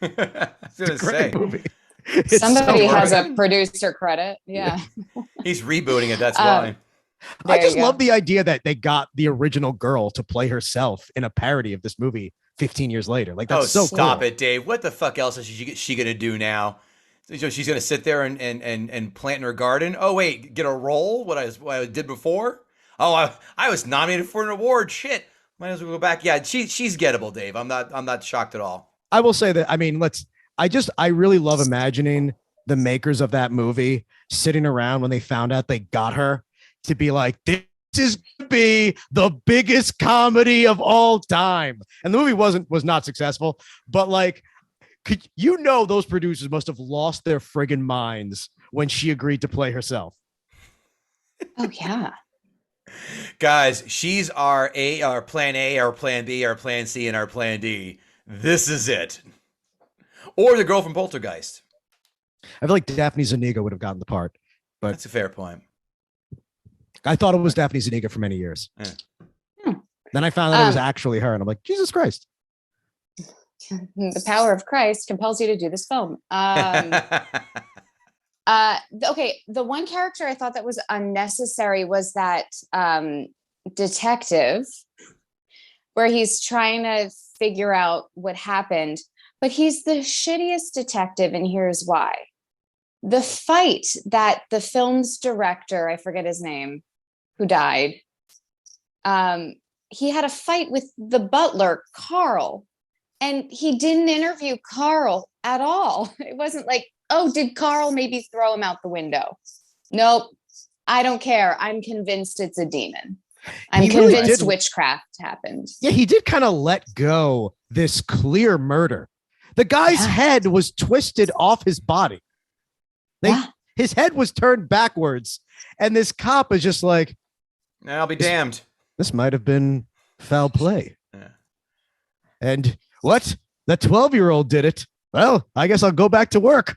I was gonna
It's a
say
great movie. It's
Somebody
so
has
good.
a producer credit. Yeah.
he's rebooting it. That's why.
I
There
just
you go.
love the idea that they got the original girl to play herself in a parody of this movie 15 years later. Like that's so
stop
cool.
it, Dave. What the fuck else is she gonna do now? So she's gonna sit there and plant in her garden. Oh wait, get a role? What I did before? Oh, I was nominated for an award. Shit, might as well go back. Yeah, she's gettable, Dave. I'm not shocked at all.
I will say that. I mean, I really love imagining the makers of that movie sitting around when they found out they got her to be like, this is going to be the biggest comedy of all time. And the movie was not successful, but like, those producers must have lost their friggin' minds when she agreed to play herself.
Oh yeah.
Guys, she's our plan A, our plan B, our plan C, and our plan D. This is it. Or the girl from Poltergeist.
I feel like Daphne Zuniga would have gotten the part, but
That's a fair point.
I thought it was Daphne Zuniga for many years.
Yeah.
Then I found out it was actually her, and I'm like, Jesus Christ.
The power of Christ compels you to do this film. Okay, the one character I thought that was unnecessary was that detective, where he's trying to figure out what happened, but he's the shittiest detective, and here's why. The fight that the film's director, I forget his name, who died, he had a fight with the butler, Carl, and he didn't interview Carl at all. It wasn't like, oh, did Carl maybe throw him out the window? Nope. I don't care. I'm convinced it's a demon. I'm convinced witchcraft happened.
Yeah, he did kind of let go this clear murder. The guy's head was twisted off his body. His head was turned backwards. And this cop is just like,
I'll be damned.
This might have been foul play.
Yeah.
And what? The 12-year-old did it. Well, I guess I'll go back to work.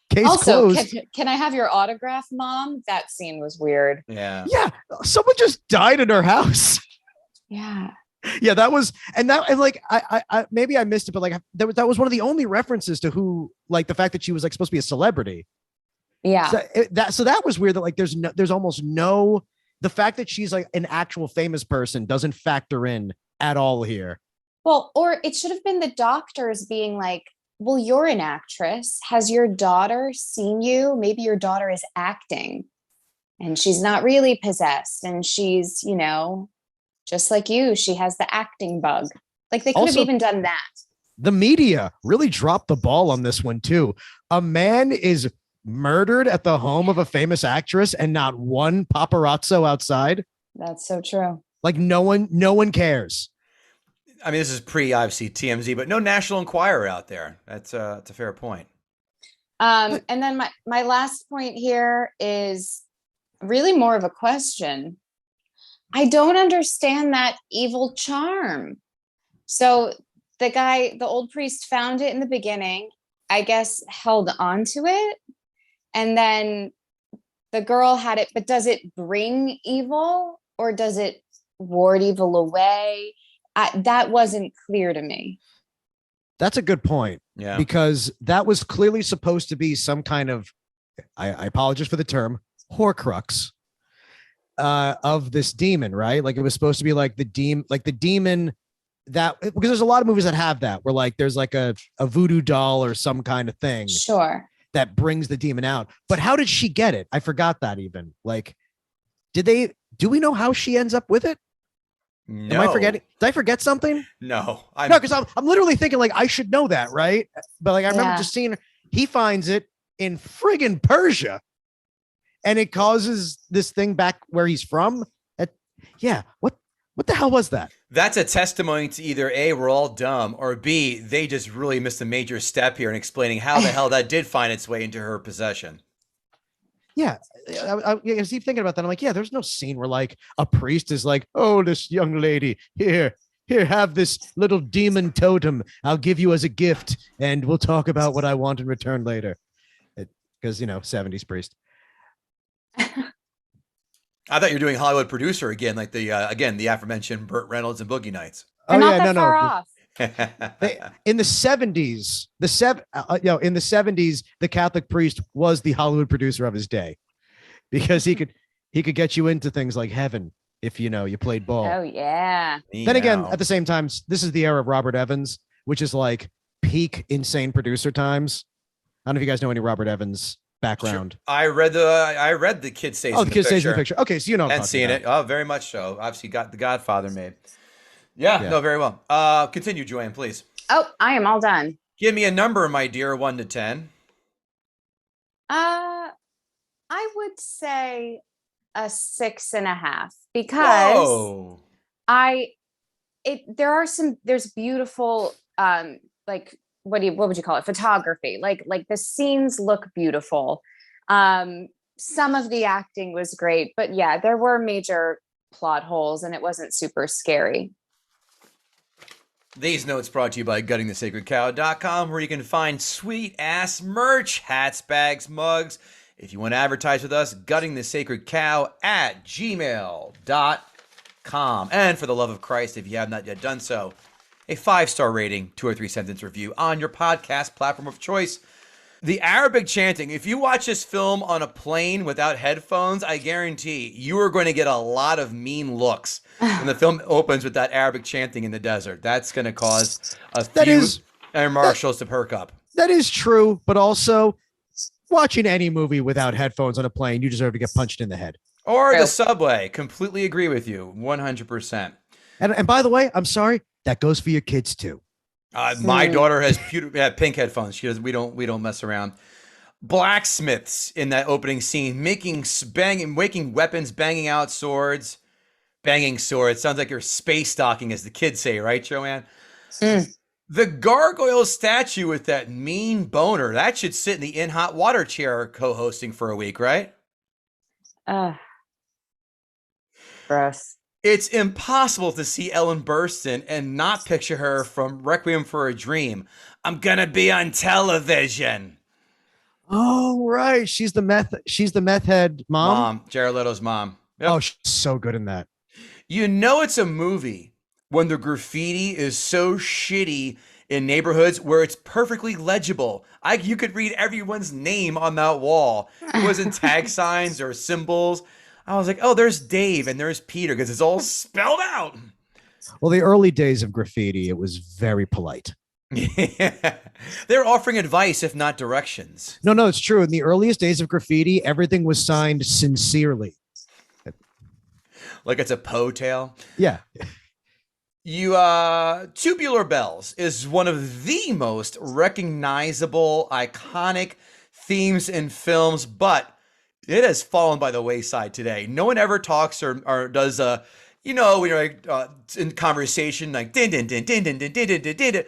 Case
also,
closed.
Can I have your autograph, Mom? That scene was weird.
Yeah.
Yeah. Someone just died in her house.
Yeah.
Yeah, that was, and like, I maybe I missed it, but like, that was one of the only references to who, like, the fact that she was like supposed to be a celebrity.
Yeah.
So that was weird. That like, there's almost no, the fact that she's like an actual famous person doesn't factor in at all here.
Well, or it should have been the doctors being like, well, you're an actress. Has your daughter seen you? Maybe your daughter is acting and she's not really possessed. And she's, just like you, she has the acting bug. Like they could have even done that.
The media really dropped the ball on this one too. A man is murdered at the home of a famous actress and not one paparazzo outside.
That's so true.
Like no one cares.
I mean, this is obviously TMZ, but no National Enquirer out there. That's a fair point.
And then my last point here is really more of a question. I don't understand that evil charm. So the old priest found it in the beginning, I guess held on to it, and then the girl had it. But does it bring evil or does it ward evil away? That wasn't clear to me.
That's a good point.
Yeah.
Because that was clearly supposed to be some kind of, I apologize for the term, Horcrux of this demon, right? Like it was supposed to be like the demon that, because there's a lot of movies that have that where like there's like a voodoo doll or some kind of thing.
Sure.
That brings the demon out. But how did she get it? I forgot that even. Like, do we know how she ends up with it?
No.
Am I forgetting? Did I forget something?
No.
No, because I'm literally thinking like I should know that, right? But like I remember just seeing he finds it in friggin' Persia, and it causes this thing back where he's from. What the hell was that?
That's a testimony to either A, we're all dumb, or B, they just really missed a major step here in explaining how the hell that did find its way into her possession.
Yeah, I keep thinking about that. I'm like, yeah, there's no scene where like a priest is like, oh, this young lady, here, have this little demon totem. I'll give you as a gift, and we'll talk about what I want in return later. Because, 70s priest.
I thought you were doing Hollywood producer again, like the aforementioned Burt Reynolds and Boogie Nights.
They're not that far off.
In the 70s, in the 70s, the Catholic priest was the Hollywood producer of his day, because he could get you into things like heaven if you played ball.
Oh yeah.
Then again, at the same time, this is the era of Robert Evans, which is like peak insane producer times. I don't know if you guys know any Robert Evans background.
Sure. I read the Kid Stays in the Picture. Oh, the Kid Stays in the Picture.
Okay, so
and seen it. Oh, very much so. Obviously got The Godfather made. Yeah, no, very well. Continue, Joanne, please.
Oh, I am all done.
Give me a number, my dear, 1 to 10.
I would say a 6.5, because there's beautiful like what would you call it? Photography. Like the scenes look beautiful. Some of the acting was great, but yeah, there were major plot holes and it wasn't super scary.
These notes brought to you by guttingthesacredcow.com, where you can find sweet ass merch, hats, bags, mugs. If you want to advertise with us, guttingthesacredcow@gmail.com. And for the love of Christ, if you have not yet done so, a 5-star rating, 2 or 3 sentence review on your podcast platform of choice. The Arabic chanting, if you watch this film on a plane without headphones, I guarantee you are going to get a lot of mean looks when the film opens with that Arabic chanting in the desert. That's going to cause a few air marshals to perk up.
That is true, but also watching any movie without headphones on a plane, you deserve to get punched in the head.
Or the subway. Completely agree with you. 100%.
And by the way, I'm sorry, that goes for your kids too.
My daughter has pink headphones. She does. We don't mess around. Blacksmiths in that opening scene, waking weapons, banging swords. Sounds like you're space docking, as the kids say, right, Joanne? The gargoyle statue with that mean boner, that should sit in the in hot water chair co-hosting for a week, right?
Gross.
It's impossible to see Ellen Burstyn and not picture her from Requiem for a Dream. I'm gonna be on television.
Oh, right. She's the meth head mom.
Jared Leto's mom. Yep.
Oh, she's so good in that.
It's a movie when the graffiti is so shitty in neighborhoods where it's perfectly legible. You could read everyone's name on that wall. It wasn't tag signs or symbols. I was like, oh, there's Dave and there's Peter, because it's all spelled out.
Well, the early days of graffiti, it was very polite.
Yeah. They're offering advice, if not directions.
No, it's true. In the earliest days of graffiti, everything was signed sincerely.
Like it's a Poe tale?
Yeah.
Tubular Bells is one of the most recognizable, iconic themes in films, but it has fallen by the wayside today. No one ever talks or does when you're in conversation like din din din din din din din din din,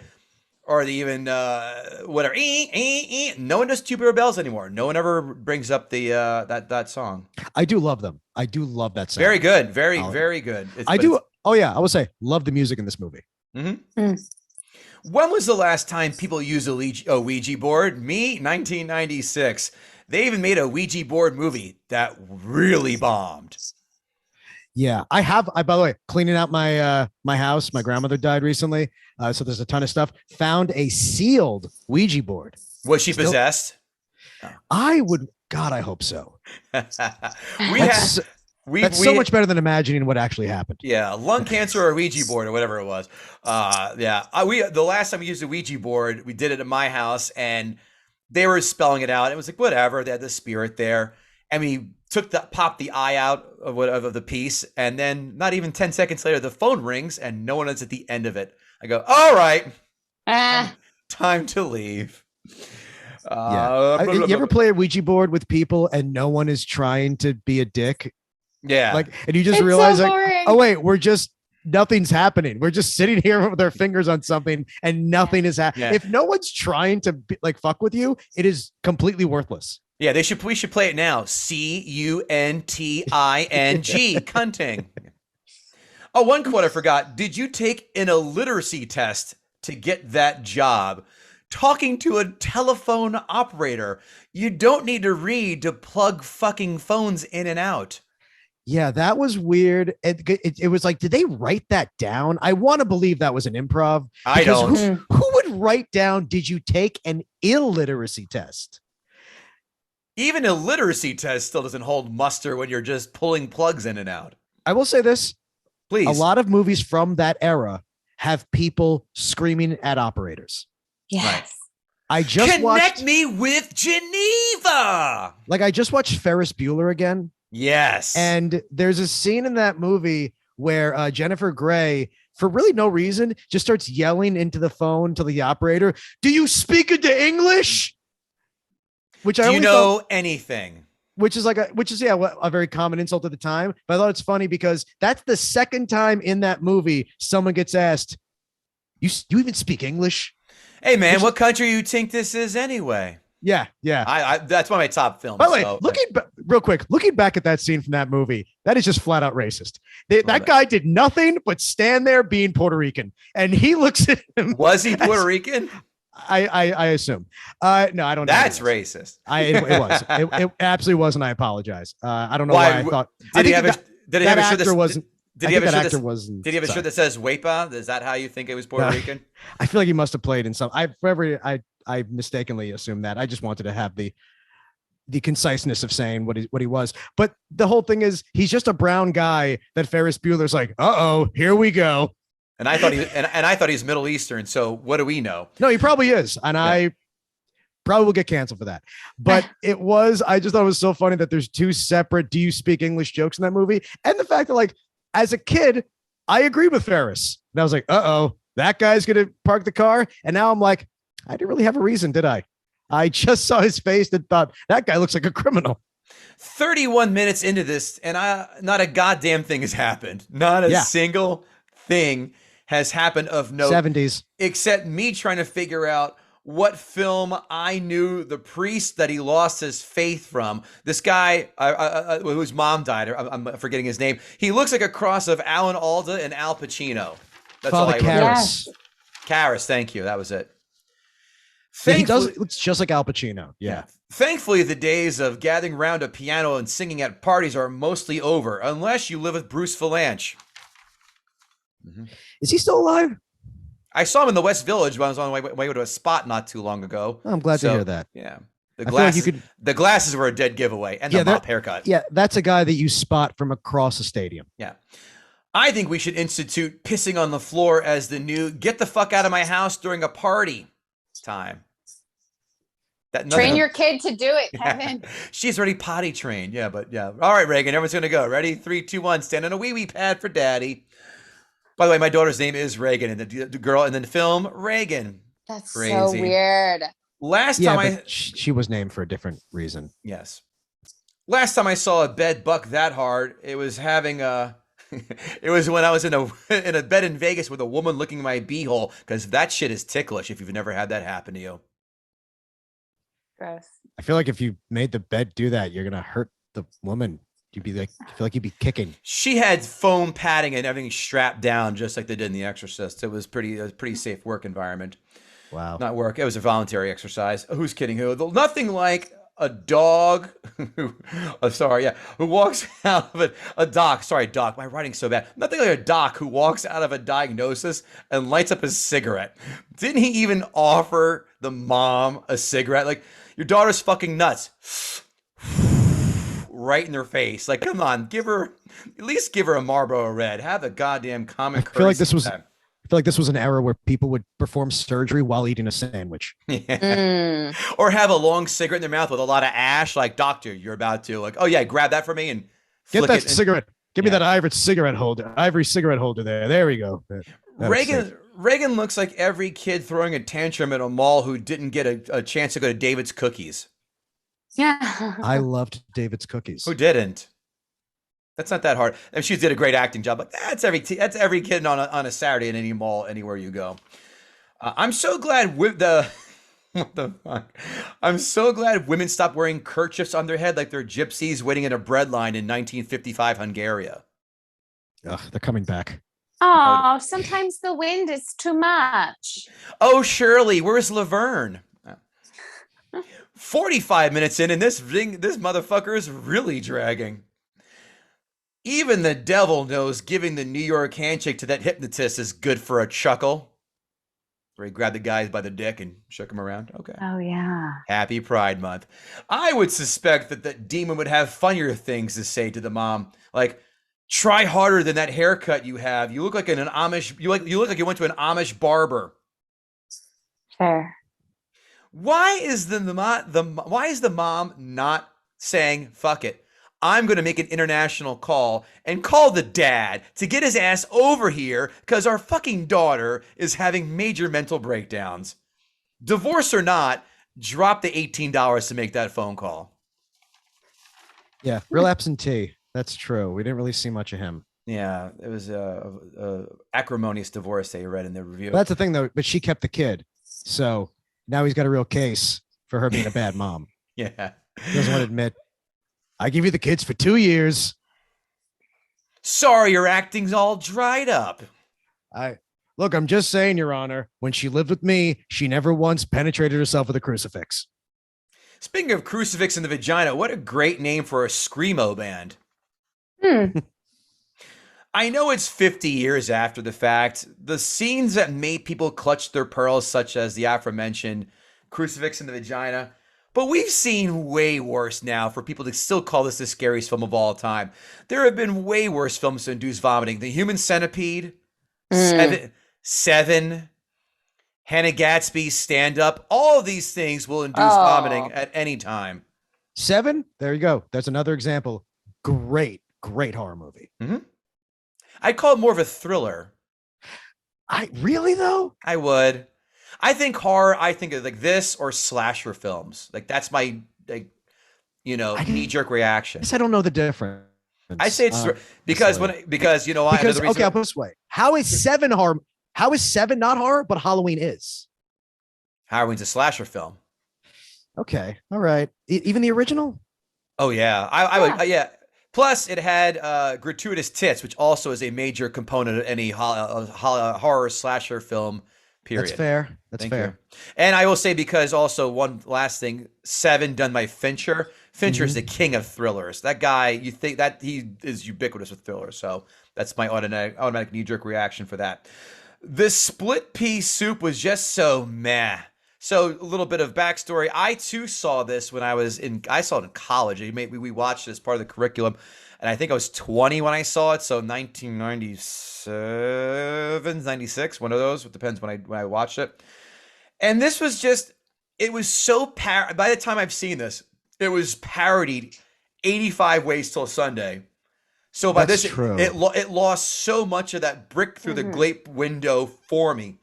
or even whatever. No one does Tubular Bells anymore. No one ever brings up the that song.
I do love them. I do love that song.
Very good. Very good.
I do. Oh yeah, I would say love the music in this movie.
Mm-hmm. When was the last time people used a Ouija board? Me, 1996. They even made a Ouija board movie that really bombed.
Yeah, I have. By the way, cleaning out my my house. My grandmother died recently, so there's a ton of stuff. Found a sealed Ouija board.
Was she possessed?
I would. God, I hope so.
That's
so much better than imagining what actually happened.
Yeah, lung cancer or Ouija board or whatever it was. The last time we used a Ouija board, we did it at my house, and they were spelling it out. It was like whatever. They had the spirit there, and we popped the eye out of the piece, and then not even 10 seconds later, the phone rings, and no one is at the end of it. I go, all right, time to leave.
You ever play a Ouija board with people and no one is trying to be a dick?
Yeah.
And you just realize oh wait, nothing's happening. We're just sitting here with our fingers on something and nothing is happening. Yeah. If no one's trying to fuck with you, it is completely worthless.
Yeah, we should play it now. Cunting, cunting. Oh, one quote I forgot. Did you take an illiteracy test to get that job? Talking to a telephone operator. You don't need to read to plug fucking phones in and out.
Yeah, that was weird. It was like, did they write that down? I want to believe that was an improv.
I don't.
Who would write down, did you take an illiteracy test?
Even a literacy test still doesn't hold muster when you're just pulling plugs in and out.
I will say this.
Please.
A lot of movies from that era have people screaming at operators.
Yes.
Right.
I just
Connect me with Geneva.
I just watched Ferris Bueller again.
Yes.
And there's a scene in that movie where Jennifer Grey, for really no reason, just starts yelling into the phone to the operator, "Do you speak into English?" Which
Do you know anything?
Which is a very common insult at the time. But I thought it's funny because that's the second time in that movie someone gets asked, you even speak English?
Hey man, what country you think this is anyway?
Yeah.
I that's one of my top films.
By the way, looking back at that scene from that movie, that is just flat out racist. That guy did nothing but stand there being Puerto Rican, and he looks at him.
Was he Puerto Rican?
I assume. No, I don't know.
That's racist.
It was. It absolutely was, and I apologize. I don't know why I thought.
Did he have a shirt that says "Wepa"? Is that how you think it was Puerto Rican?
I feel like he must have played in some. I mistakenly assumed that. I just wanted to have the conciseness of saying what he was. But the whole thing is, he's just a brown guy that Ferris Bueller's like, uh-oh, here we go.
And I thought he's Middle Eastern. So what do we know?
No, he probably is. And I probably will get canceled for that. But I just thought it was so funny that there's two separate "do you speak English" jokes in that movie. And the fact that, as a kid, I agreed with Ferris. And I was like, uh-oh, that guy's going to park the car. And now I'm like, I didn't really have a reason, did I? I just saw his face and thought, that guy looks like a criminal.
31 minutes into this, and not a goddamn thing has happened. Not a single thing has happened of note.
70s.
Except me trying to figure out what film I knew the priest that he lost his faith from. This guy whose mom died. I'm forgetting his name. He looks like a cross of Alan Alda and Al Pacino. That's
Father
all
Karras.
Karras, thank you. That was it.
He looks just like Al Pacino. Yeah.
Thankfully, the days of gathering around a piano and singing at parties are mostly over, unless you live with Bruce Vilanch. Mm-hmm.
Is he still alive?
I saw him in the West Village when I was on my way to a spot not too long ago.
I'm glad to hear that.
Yeah. The glasses were a dead giveaway, and the mop haircut.
Yeah, that's a guy that you spot from across the stadium.
Yeah. I think we should institute pissing on the floor as the new "get the fuck out of my house" during a party time.
Train your kid to do it, Kevin.
She's already potty trained. Yeah, but yeah. All right, Reagan, everyone's going to go. Ready? 3, 2, 1. Stand on a wee-wee pad for daddy. By the way, my daughter's name is Reagan, and the girl in the film, Reagan.
That's crazy. So weird.
She was named for a different reason.
Yes. Last time I saw a bed buck that hard, it was having a... it was when I was in a bed in Vegas with a woman licking my beehole, because that shit is ticklish if you've never had that happen to you.
Gross.
I feel like if you made the bed do that, you're going to hurt the woman. You'd be like, I feel like you'd be kicking.
She had foam padding and everything strapped down, just like they did in The Exorcist. It was a pretty safe work environment.
Wow.
Not work. It was a voluntary exercise. Who's kidding who? Nothing like a dog who walks out of a doc. Sorry, doc. My writing's so bad. Nothing like a doc who walks out of a diagnosis and lights up a cigarette. Didn't he even offer the mom a cigarette? Like, your daughter's fucking nuts. Right in her face. Like, come on, at least give her a Marlboro Red. Have the goddamn common courtesy.
I feel like this was an era where people would perform surgery while eating a sandwich.
Yeah. Or have a long cigarette in their mouth with a lot of ash. Like, doctor, you're about to. Like, oh yeah, grab that for me and
get that cigarette. Give me that ivory cigarette holder there. There we go.
Reagan looks like every kid throwing a tantrum at a mall who didn't get a chance to go to David's Cookies.
Yeah.
I loved David's Cookies.
Who didn't? That's not that hard. And she did a great acting job. Like, that's every kid on a Saturday in any mall, anywhere you go. I'm so glad what the fuck? I'm so glad women stopped wearing kerchiefs on their head like they're gypsies waiting in a bread line in 1955 Hungary.
Ugh, they're coming back.
Oh, sometimes the wind is too much.
Oh, Shirley, where's Laverne? 45 minutes in, and this motherfucker is really dragging. Even the devil knows giving the New York handshake to that hypnotist is good for a chuckle. Where he grabbed the guys by the dick and shook him around. Okay.
Oh, yeah.
Happy Pride Month. I would suspect that the demon would have funnier things to say to the mom. Like, try harder than that haircut you have. You look like an Amish. You look like you went to an Amish barber.
Fair.
Why is the mom not saying, fuck it? I'm going to make an international call and call the dad to get his ass over here because our fucking daughter is having major mental breakdowns. Divorce or not, drop the $18 to make that phone call.
Yeah, real absentee. That's true. We didn't really see much of him.
Yeah, it was a acrimonious divorce they read in the review.
But that's the thing, though. But she kept the kid. So now he's got a real case for her being a bad mom.
Yeah.
He doesn't want to admit. I give you the kids for 2 years.
Sorry, your acting's all dried up.
Look, I'm just saying, Your Honor, when she lived with me, she never once penetrated herself with a crucifix.
Speaking of crucifix in the vagina, what a great name for a screamo band. I know it's 50 years after the fact. The scenes that made people clutch their pearls, such as the aforementioned crucifix in the vagina, but we've seen way worse now for people to still call this the scariest film of all time. There have been way worse films to induce vomiting. The Human Centipede, Seven, Hannah Gadsby's Stand Up. All of these things will induce vomiting at any time.
Seven, there you go. That's another example. Great horror movie.
Mm-hmm. I'd call it more of a thriller.
Really though?
I would. I think horror, I think of like this or slasher films. Like that's my knee-jerk reaction.
I guess I don't know the difference.
I say it's because I'll put it
this way. How is Seven horror? How is Seven not horror, but Halloween is?
Halloween's a slasher film.
Okay. All right. Even the original?
Oh yeah. I would yeah. Plus, it had gratuitous tits, which also is a major component of any horror slasher film. Period.
That's fair. That's fair.
You. And I will say, because also one last thing, Seven done by Fincher. Fincher is the king of thrillers. That guy, you think that he is ubiquitous with thrillers. So that's my automatic knee-jerk reaction for that. The split pea soup was just so meh. So a little bit of backstory. I too saw this when I saw it in college. We watched it as part of the curriculum. And I think I was 20 when I saw it. So 1997, 96, one of those. It depends when I watched it. And this was just, it was so, by the time I've seen this, it was parodied 85 Ways Till Sunday. So by
That's
this,
true.
it lost so much of that brick through the glape window for me.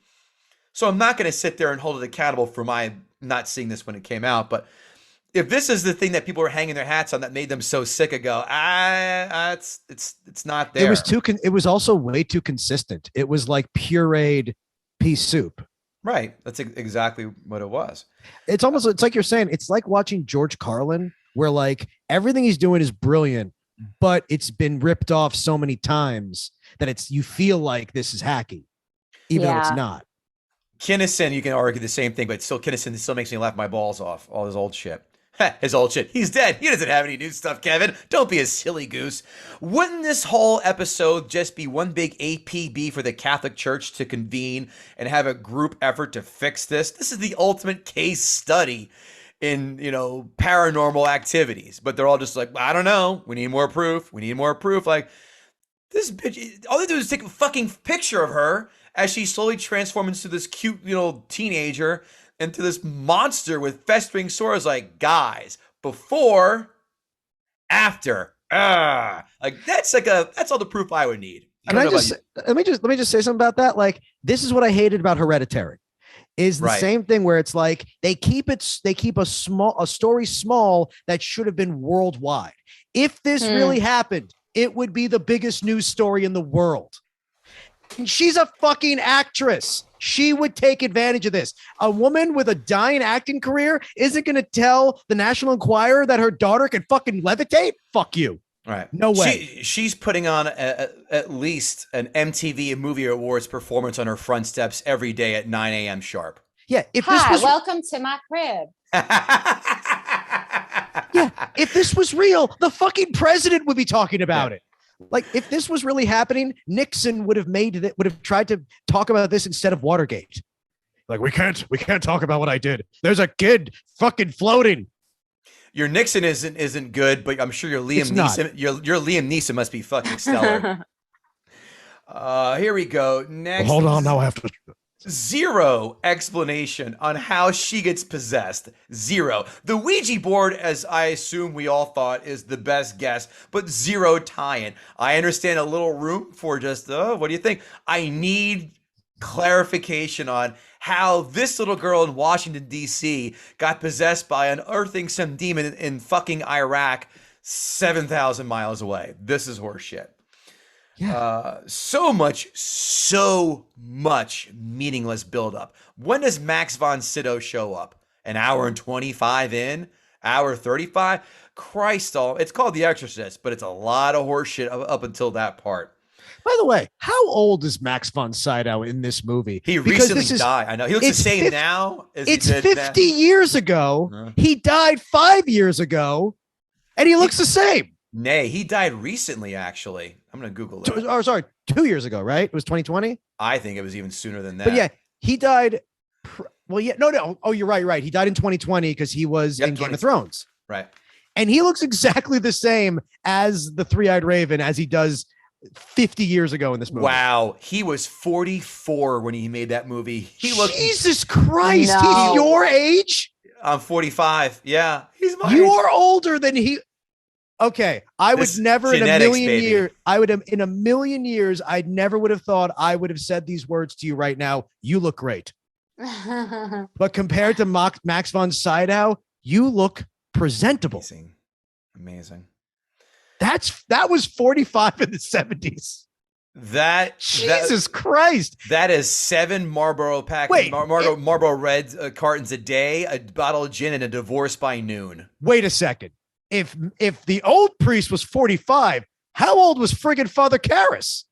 So I'm not going to sit there and hold it accountable for my not seeing this when it came out. But if this is the thing that people were hanging their hats on that made them so sick, it's not there.
It was also way too consistent. It was like pureed pea soup.
Right. That's exactly what it was.
It's like you're saying, it's like watching George Carlin, where like everything he's doing is brilliant, but it's been ripped off so many times that you feel like this is hacky, even though it's not.
Kinnison, you can argue the same thing, but still, Kinnison still makes me laugh my balls off. All his old shit. His old shit. He's dead. He doesn't have any new stuff, Kevin. Don't be a silly goose. Wouldn't this whole episode just be one big APB for the Catholic Church to convene and have a group effort to fix this? This is the ultimate case study in, paranormal activities. But they're all just like, I don't know. We need more proof. We need more proof. Like, this bitch, all they do is take a fucking picture of her as she slowly transforms into this cute, teenager, into this monster with festering sores. Like, guys, before, after, that's all the proof I would need.
Let me just say something about that. Like, this is what I hated about Hereditary, is the same thing where it's like they keep a story small that should have been worldwide. If this really happened, it would be the biggest news story in the world. And she's a fucking actress. She would take advantage of this. A woman with a dying acting career isn't going to tell the National Enquirer that her daughter can fucking levitate? Fuck you.
Right.
No way.
She's putting on at least an MTV Movie Awards performance on her front steps every day at 9 a.m. sharp.
Yeah.
Welcome to my crib.
Yeah. If this was real, the fucking president would be talking about it. Like, if this was really happening, Nixon would have tried to talk about this instead of Watergate. Like, we can't talk about what I did. There's a kid fucking floating.
Your Nixon isn't good, but I'm sure your Liam Neeson, your Liam Neeson must be fucking stellar. Here we go. Next.
Well, hold on, now I have to.
Zero explanation on how she gets possessed. Zero. The Ouija board, as I assume we all thought, is the best guess, but zero tie-in. I understand a little room for just, what do you think? I need clarification on how this little girl in Washington, D.C. got possessed by unearthing some demon in fucking Iraq 7,000 miles away. This is horseshit. Yeah. So much meaningless buildup. When does Max von Sydow show up? An hour and 25 in? Hour 35? Christ all. It's called The Exorcist, but it's a lot of horseshit up until that part.
By the way, how old is Max von Sydow in this movie?
He recently died. I know. He looks the same now as he did
50 years ago. He died 5 years ago, and he looks the same.
Nay, he died recently, actually. I'm going to Google it.
Sorry, 2 years ago, right? It was 2020?
I think it was even sooner than that.
But yeah, he died. No. Oh, you're right. He died in 2020 because he was in Game of Thrones.
Right.
And he looks exactly the same as the Three-Eyed Raven as he does 50 years ago in this movie.
Wow. He was 44 when he made that movie. He looked.
Jesus Christ.
No.
He's your age?
I'm 45. Yeah. He's my
You're older than he. Okay, I would never in a million years. In a million years, I never would have thought I would have said these words to you right now. You look great, but compared to Max von Sydow, you look presentable.
Amazing.
That was 45 in the 70s. Jesus Christ!
That is 7 Marlboro Marlboro Red cartons a day, a bottle of gin, and a divorce by noon.
Wait a second. If the old priest was 45, how old was friggin' Father Karras?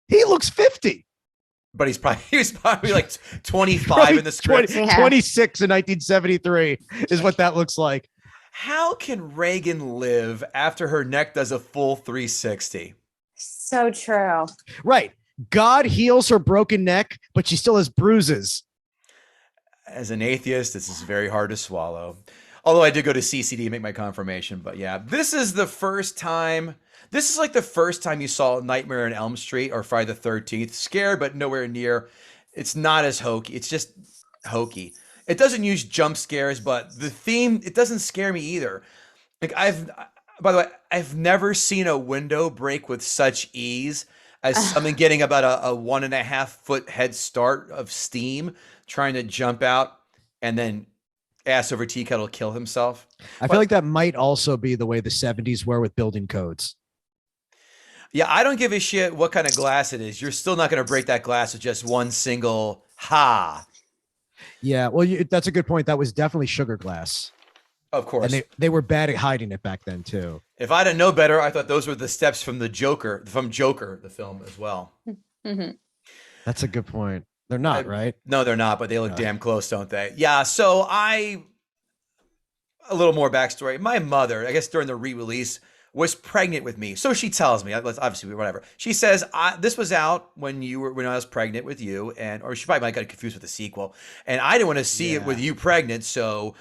He looks 50.
But he was probably like 25 in the script.
26 in 1973 is what that looks like.
How can Reagan live after her neck does a full 360?
So true.
Right. God heals her broken neck, but she still has bruises.
As an atheist, this is very hard to swallow. Although I did go to CCD to make my confirmation. But yeah, this is the first time. This is like the first time you saw Nightmare on Elm Street or Friday the 13th. Scared, but nowhere near. It's not as hokey. It's just hokey. It doesn't use jump scares, but the theme, it doesn't scare me either. Like by the way, I've never seen a window break with such ease as someone getting about a 1.5 foot head start of steam, trying to jump out and then ass over tea kettle kill himself.
I feel like that might also be the way the 70s were with building codes.
Yeah, I don't give a shit what kind of glass it is. You're still not going to break that glass with just one single ha.
Yeah, well, that's a good point. That was definitely sugar glass.
Of course.
And they were bad at hiding it back then, too.
If I didn't know better, I thought those were the steps from Joker, the film as well.
Mm-hmm.
That's a good point. They're not, right?
No, they're not, but they look damn close, don't they? Yeah, so a little more backstory. My mother, I guess during the re-release, was pregnant with me. So she tells me, obviously, whatever. She says, this was out when I was pregnant with you, or she probably might got confused with the sequel. And I didn't want to see it with you pregnant, so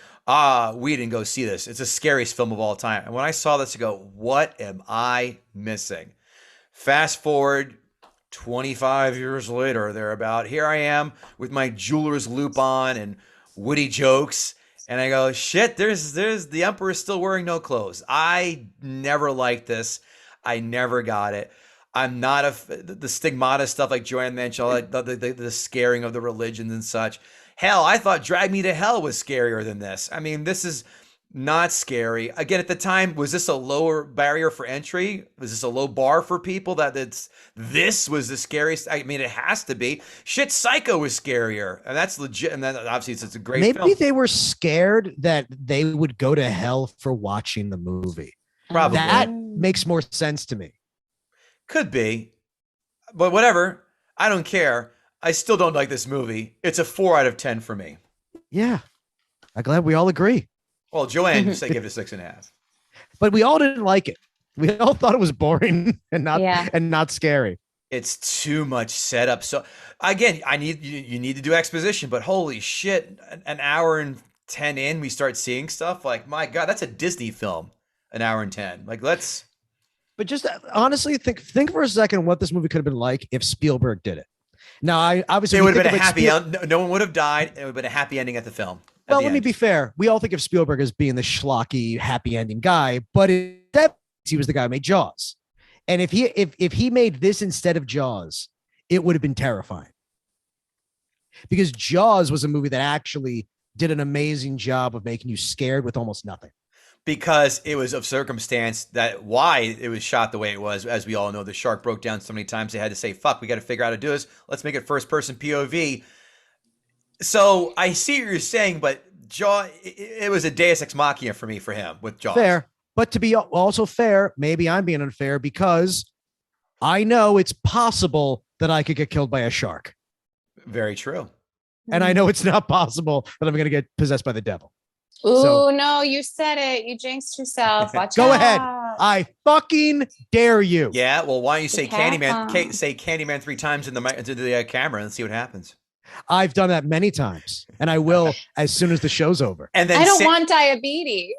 we didn't go see this. It's the scariest film of all time. And when I saw this, I go, what am I missing? Fast forward 25 years later, thereabout, here I am with my jeweler's loop on and witty jokes. And I go, shit, there's the Emperor's still wearing no clothes. I never liked this. I never got it. I'm not the stigmata stuff like Joanne mentioned, like the scaring of the religions and such. Hell, I thought Drag Me to Hell was scarier than this. I mean, this is not scary. Again, at the time, was this a lower barrier for entry? Was this a low bar for people this was the scariest? I mean, it has to be. Shit, Psycho was scarier. And that's legit. And then obviously it's a great film.
Maybe they were scared that they would go to hell for watching the movie.
Probably.
That makes more sense to me.
Could be. But whatever. I don't care. I still don't like this movie. It's a 4 out of 10 for me.
Yeah. I'm glad we all agree.
Well, Joanne, you say give it a 6.5.
But we all didn't like it. We all thought it was boring and not scary.
It's too much setup. So again, you need to do exposition, but holy shit, an hour and 10 in, we start seeing stuff like, my God, that's a Disney film. An hour and 10. Like, let's.
But just honestly, think for a second what this movie could have been like if Spielberg did it. Now, I obviously
it would have been a happy end. No one would have died. It would have been a happy ending at the film.
Well, let me be fair. We all think of Spielberg as being the schlocky, happy ending guy, but he was the guy who made Jaws. And if he made this instead of Jaws, it would have been terrifying. Because Jaws was a movie that actually did an amazing job of making you scared with almost nothing.
Because it was of circumstance why it was shot the way it was. As we all know, the shark broke down so many times they had to say, fuck, we got to figure out how to do this. Let's make it first person POV. So I see what you're saying, but it was a deus ex machina for him with Jaws.
Fair. But to be also fair, maybe I'm being unfair because I know it's possible that I could get killed by a shark.
Very true.
And I know it's not possible that I'm going to get possessed by the devil.
Ooh, no, you said it. You jinxed yourself. Watch
Go
out.
ahead. I fucking dare you.
Yeah, well, why don't you say Candyman? Say Candyman 3 times into the camera and see what happens.
I've done that many times, and I will as soon as the show's over.
And then
I don't want diabetes.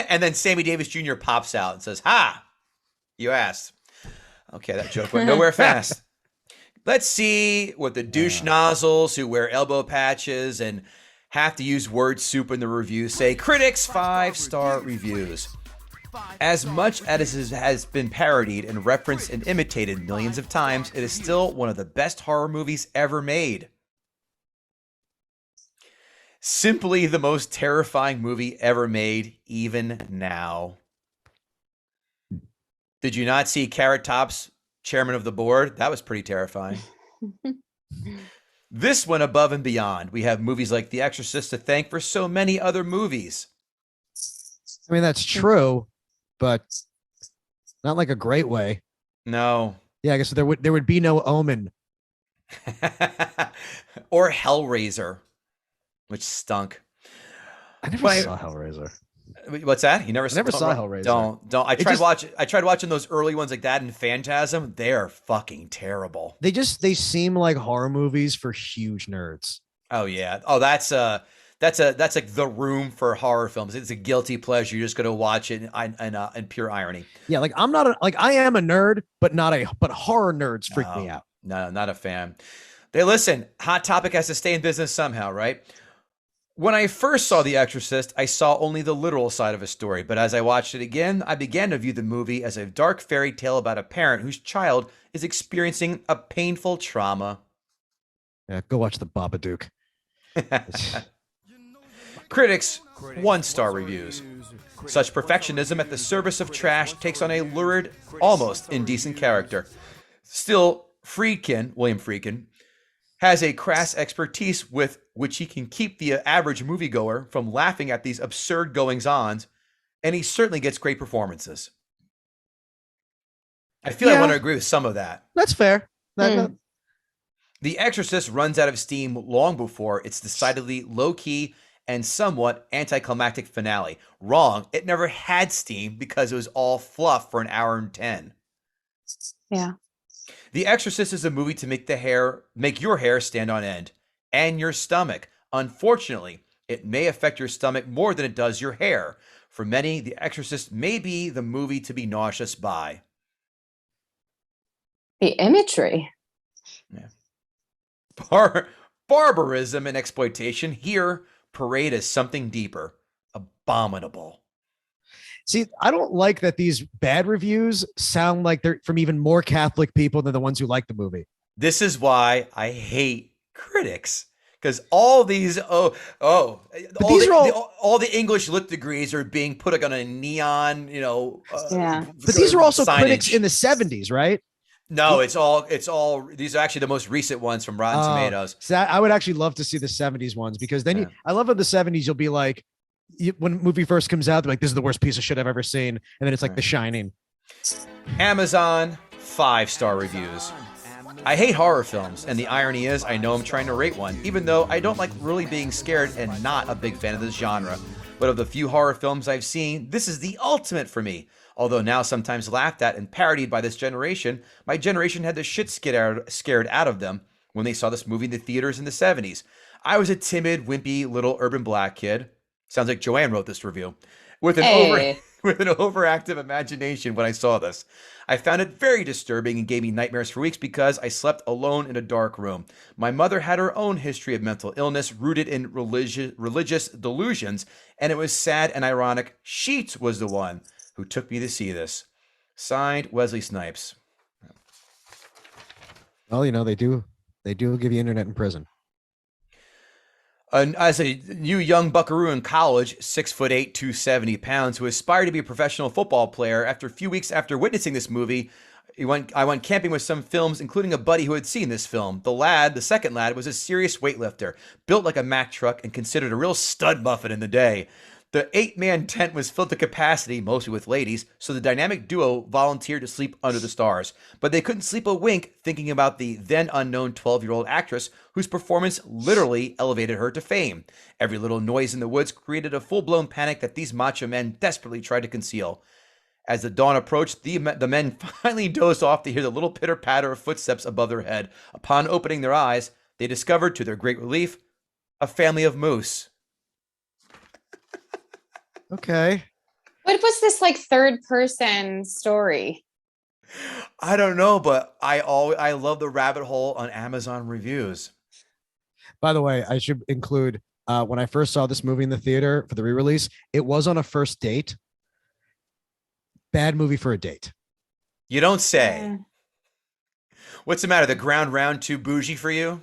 And then Sammy Davis Jr. pops out and says, "Ha, you asked." Okay, that joke went nowhere fast. Let's see what the douche nozzles who wear elbow patches and have to use word soup in the reviews say. Critics 5-star reviews. As much as it has been parodied and referenced and imitated millions of times, it is still one of the best horror movies ever made. Simply the most terrifying movie ever made, even now. Did you not see Carrot Top's chairman of the board? That was pretty terrifying. This went above and beyond. We have movies like The Exorcist to thank for so many other movies.
I mean, that's true, but not like a great way.
No.
Yeah, I guess there would be no Omen.
Or Hellraiser, which stunk.
I never saw Hellraiser.
What's that? You never
saw Hellraiser.
Don't. I tried watching those early ones like that and Phantasm. They're fucking terrible.
They seem like horror movies for huge nerds.
Oh yeah. Oh, that's like the room for horror films. It's a guilty pleasure. You're just gonna watch it in pure irony.
Yeah, like I am a nerd, but horror nerds freak me out.
No, not a fan. Listen, Hot Topic has to stay in business somehow, right? When I first saw The Exorcist, I saw only the literal side of a story, but as I watched it again, I began to view the movie as a dark fairy tale about a parent whose child is experiencing a painful trauma.
Yeah, go watch The Babadook.
Critics, 1-star reviews. Such perfectionism at the service of trash takes on a lurid, almost indecent character. Still, William Friedkin, has a crass expertise with which he can keep the average moviegoer from laughing at these absurd goings-ons, and he certainly gets great performances. I feel I want to agree with some of that.
That's fair.
The Exorcist runs out of steam long before its decidedly low-key and somewhat anticlimactic finale. Wrong. It never had steam because it was all fluff for an hour and 10.
Yeah.
The Exorcist is a movie to make your hair stand on end and your stomach. Unfortunately, it may affect your stomach more than it does your hair. For many, The Exorcist may be the movie to be nauseous by.
The imagery.
Yeah. Barbarism and exploitation. Here, parade as something deeper. Abominable.
See, I don't like that these bad reviews sound like they're from even more Catholic people than the ones who like the movie.
This is why I hate critics. Because all these, all the English lit degrees are being put on a neon,
But these are also signage. Critics in the 70s, right?
No, it's all. These are actually the most recent ones from Rotten Tomatoes.
So I would actually love to see the 70s ones, because then I love in the 70s you'll be like, when a movie first comes out, they're like, this is the worst piece of shit I've ever seen, and then it's like The Shining.
Amazon 5-star reviews. I hate horror films, and the irony is I know I'm trying to rate one, even though I don't like really being scared and not a big fan of this genre. But of the few horror films I've seen, this is the ultimate for me. Although now sometimes laughed at and parodied by this generation, my generation had the shit scared out of them when they saw this movie in the theaters in the 70s. I was a timid, wimpy little urban black kid. Sounds like Joanne wrote this review. With an overactive imagination when I saw this. I found it very disturbing and gave me nightmares for weeks because I slept alone in a dark room. My mother had her own history of mental illness rooted in religious delusions, and it was sad and ironic she was the one who took me to see this. Signed, Wesley Snipes.
Well, they do give you internet in prison.
As a new young buckaroo in college, 6'8", 270 pounds, who aspired to be a professional football player, after a few weeks after witnessing this movie, I went camping with some films, including a buddy who had seen this film. The second lad, was a serious weightlifter, built like a Mack truck and considered a real stud muffin in the day. The 8-man tent was filled to capacity, mostly with ladies, so the dynamic duo volunteered to sleep under the stars. But they couldn't sleep a wink thinking about the then unknown 12-year-old actress whose performance literally elevated her to fame. Every little noise in the woods created a full-blown panic that these macho men desperately tried to conceal. As the dawn approached, the men finally dozed off to hear the little pitter-patter of footsteps above their head. Upon opening their eyes, they discovered, to their great relief, a family of moose.
Okay.
What was this like third person story?
I don't know, but I love the rabbit hole on Amazon reviews.
By the way, I should include when I first saw this movie in the theater for the re-release, it was on a first date. Bad movie for a date.
You don't say. What's the matter? The ground round too bougie for you?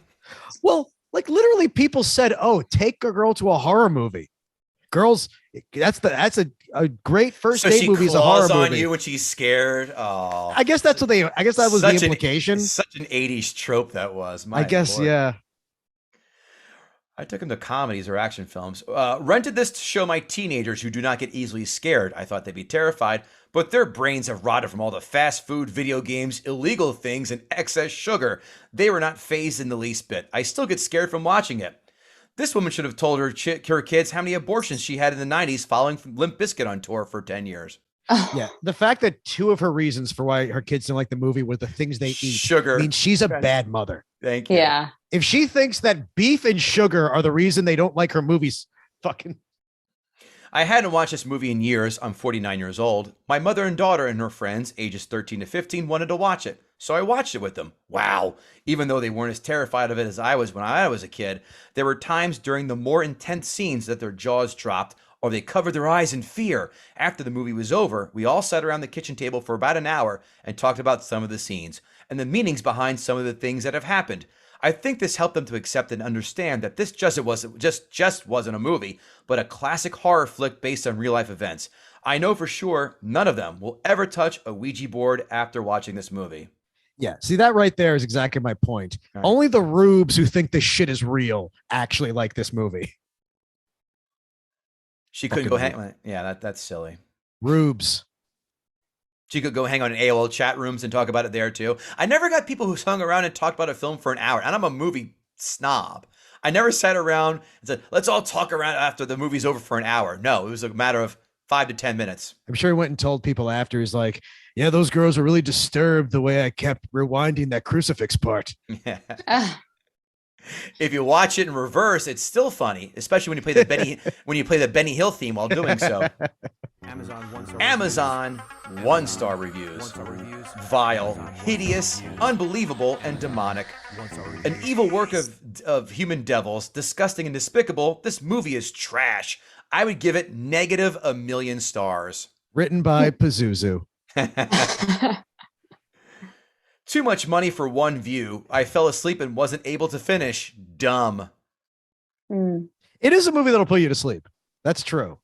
Well, like literally people said, "Oh, take a girl to a horror movie." Girls, that's a great first date movie is a horror movie.
On you when she's scared. Oh,
I guess that's what I guess that was the implication.
Such an 80s trope that was.
I guess, Lord. Yeah.
I took him to comedies or action films. Rented this to show my teenagers who do not get easily scared. I thought they'd be terrified, but their brains have rotted from all the fast food, video games, illegal things, and excess sugar. They were not fazed in the least bit. I still get scared from watching it. This woman should have told her kids how many abortions she had in the 90s following Limp Bizkit on tour for 10 years.
Yeah, the fact that two of her reasons for why her kids didn't like the movie were the things they eat
sugar
means she's a bad mother.
Thank you.
Yeah.
If she thinks that beef and sugar are the reason they don't like her movies, fucking.
I hadn't watched this movie in years. I'm 49 years old. My mother and daughter and her friends, ages 13 to 15, wanted to watch it. So I watched it with them. Wow. Even though they weren't as terrified of it as I was when I was a kid, there were times during the more intense scenes that their jaws dropped or they covered their eyes in fear. After the movie was over, we all sat around the kitchen table for about an hour and talked about some of the scenes and the meanings behind some of the things that have happened. I think this helped them to accept and understand that this just wasn't a movie, but a classic horror flick based on real-life events. I know for sure none of them will ever touch a Ouija board after watching this movie.
Yeah, see, that right there is exactly my point. Right. Only the rubes who think this shit is real actually like this movie.
She couldn't go hang. Yeah, that's silly.
Rubes.
So you could go hang on in AOL chat rooms and talk about it there too. I never got people who hung around and talked about a film for an hour. And I'm a movie snob. I never sat around and said, let's all talk around after the movie's over for an hour. No, it was a matter of 5 to 10 minutes.
I'm sure he went and told people after. He's like, yeah, those girls were really disturbed the way I kept rewinding that crucifix part.
If you watch it in reverse, it's still funny, especially when you play the Benny Hill theme while doing so. Amazon 1-star reviews. Vile, hideous, unbelievable, and demonic. An evil work of human devils, disgusting and despicable. This movie is trash. I would give it -1,000,000 stars.
Written by Pazuzu.
Too much money for one view. I fell asleep and wasn't able to finish. Dumb.
It is a movie that'll put you to sleep. That's true.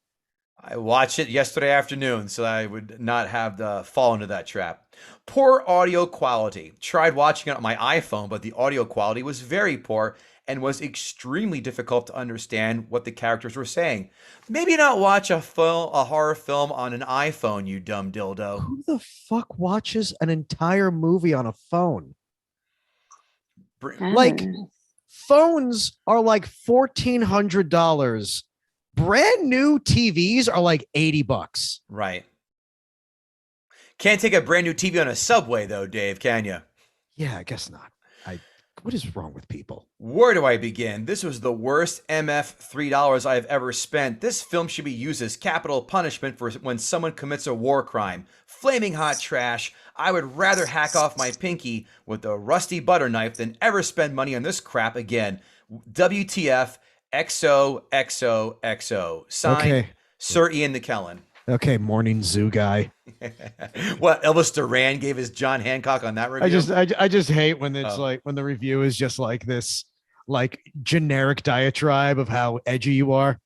I watched it yesterday afternoon, so I would not have to fall into that trap. Poor audio quality. Tried watching it on my iPhone, but the audio quality was very poor and was extremely difficult to understand what the characters were saying. Maybe not watch a horror film on an iPhone, you dumb dildo.
Who the fuck watches an entire movie on a phone? Like, phones are like $1,400. Brand new TVs are like $80.
Right. Can't take a brand new TV on a subway, though, Dave, can you?
Yeah, I guess not. What is wrong with people?
Where do I begin? This was the worst MF $3 I've ever spent. This film should be used as capital punishment for when someone commits a war crime. Flaming hot trash. I would rather hack off my pinky with a rusty butter knife than ever spend money on this crap again. WTF XOXOXO. Signed, Sir Ian McKellen.
Okay, morning zoo guy.
What, Elvis Duran gave his John Hancock on that review?
I just hate when it's like when the review is just like this like generic diatribe of how edgy you are.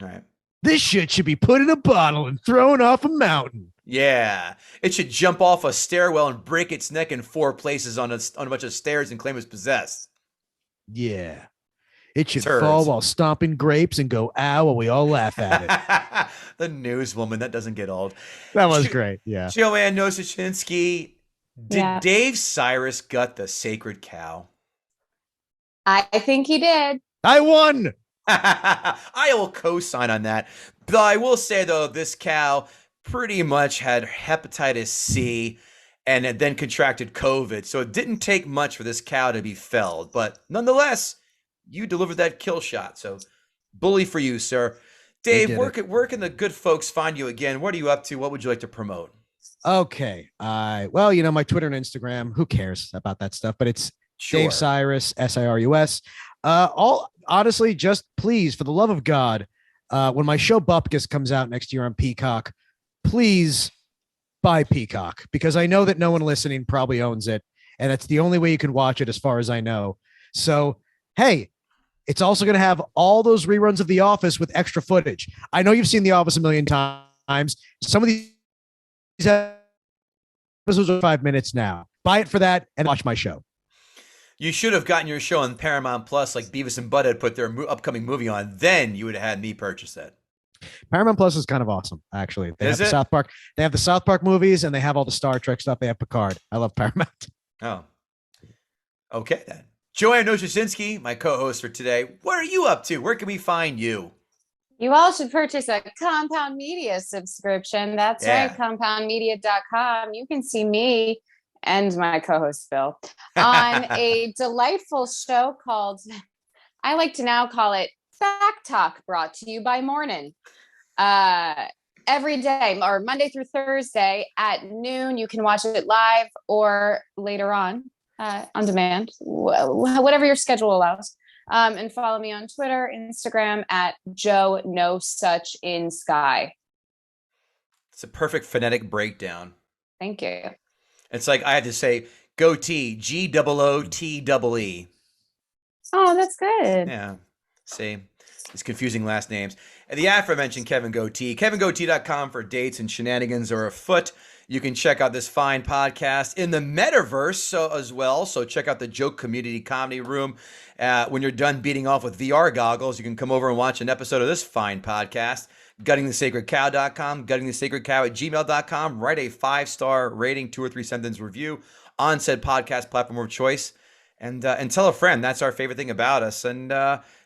All right.
This shit should be put in a bottle and thrown off a mountain.
Yeah. It should jump off a stairwell and break its neck in 4 places on a bunch of stairs and claim it's possessed.
Yeah. It should fall while stomping grapes and go ow while we all laugh at it.
The newswoman, that doesn't get old.
That was great. Yeah.
Joanne Nosuchinsky, did Dave Sirus gut the sacred cow?
I think he did.
I won.
I will co-sign on that. But I will say, though, this cow pretty much had hepatitis C and had then contracted COVID. So it didn't take much for this cow to be felled. But nonetheless, you delivered that kill shot. So bully for you, sir. Dave, where can the good folks find you again? What are you up to? What would you like to promote?
Okay. Well, you know, my Twitter and Instagram, who cares about that stuff? But it's Dave Sirus, Sirus. Honestly, just please, for the love of God, when my show Bubkis comes out next year on Peacock, please buy Peacock, because I know that no one listening probably owns it. And that's the only way you can watch it as far as I know. So, hey, it's also going to have all those reruns of The Office with extra footage. I know you've seen The Office a million times. Some of these episodes are 5 minutes now. Buy it for that and watch my show.
You should have gotten your show on Paramount Plus like Beavis and Butthead put their upcoming movie on. Then you would have had me purchase it.
Paramount Plus is kind of awesome, actually. They have the South Park. They have the South Park movies, and they have all the Star Trek stuff. They have Picard. I love Paramount.
Oh, okay then. Joanne Nosuchinsky, my co-host for today. What are you up to? Where can we find you?
You all should purchase a Compound Media subscription. That's right, compoundmedia.com. You can see me and my co-host Phil on a delightful show called, I like to now call it Fact Talk, brought to you by MORNIN. Every day, or Monday through Thursday at noon. You can watch it live or later on demand, whatever your schedule allows. And follow me on Twitter, Instagram at Joe No Such in Sky.
It's a perfect phonetic breakdown.
Thank you.
It's like I had to say goatee, GOOTEE.
Oh, that's good.
Yeah. See, it's confusing last names. And the aforementioned Kevin Goatee, kevingoatee.com for dates and shenanigans are afoot. You can check out this fine podcast in the metaverse as well. So check out the Joke Community Comedy Room. When you're done beating off with VR goggles, you can come over and watch an episode of this fine podcast. guttingthesacredcow.com, guttingthesacredcow@gmail.com. Write a 5-star rating, 2 or 3 sentence review on said podcast platform of choice, and tell a friend. That's our favorite thing about us. And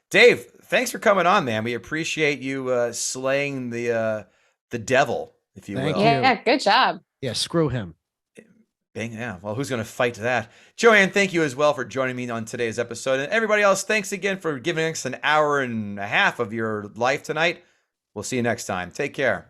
Dave, thanks for coming on, man. We appreciate you slaying the devil, if you
Thank
will.
you.
Yeah, good job.
Yeah, screw him.
Bang, yeah. Well, who's going to fight that? Joanne, thank you as well for joining me on today's episode. And everybody else, thanks again for giving us an hour and a half of your life tonight. We'll see you next time. Take care.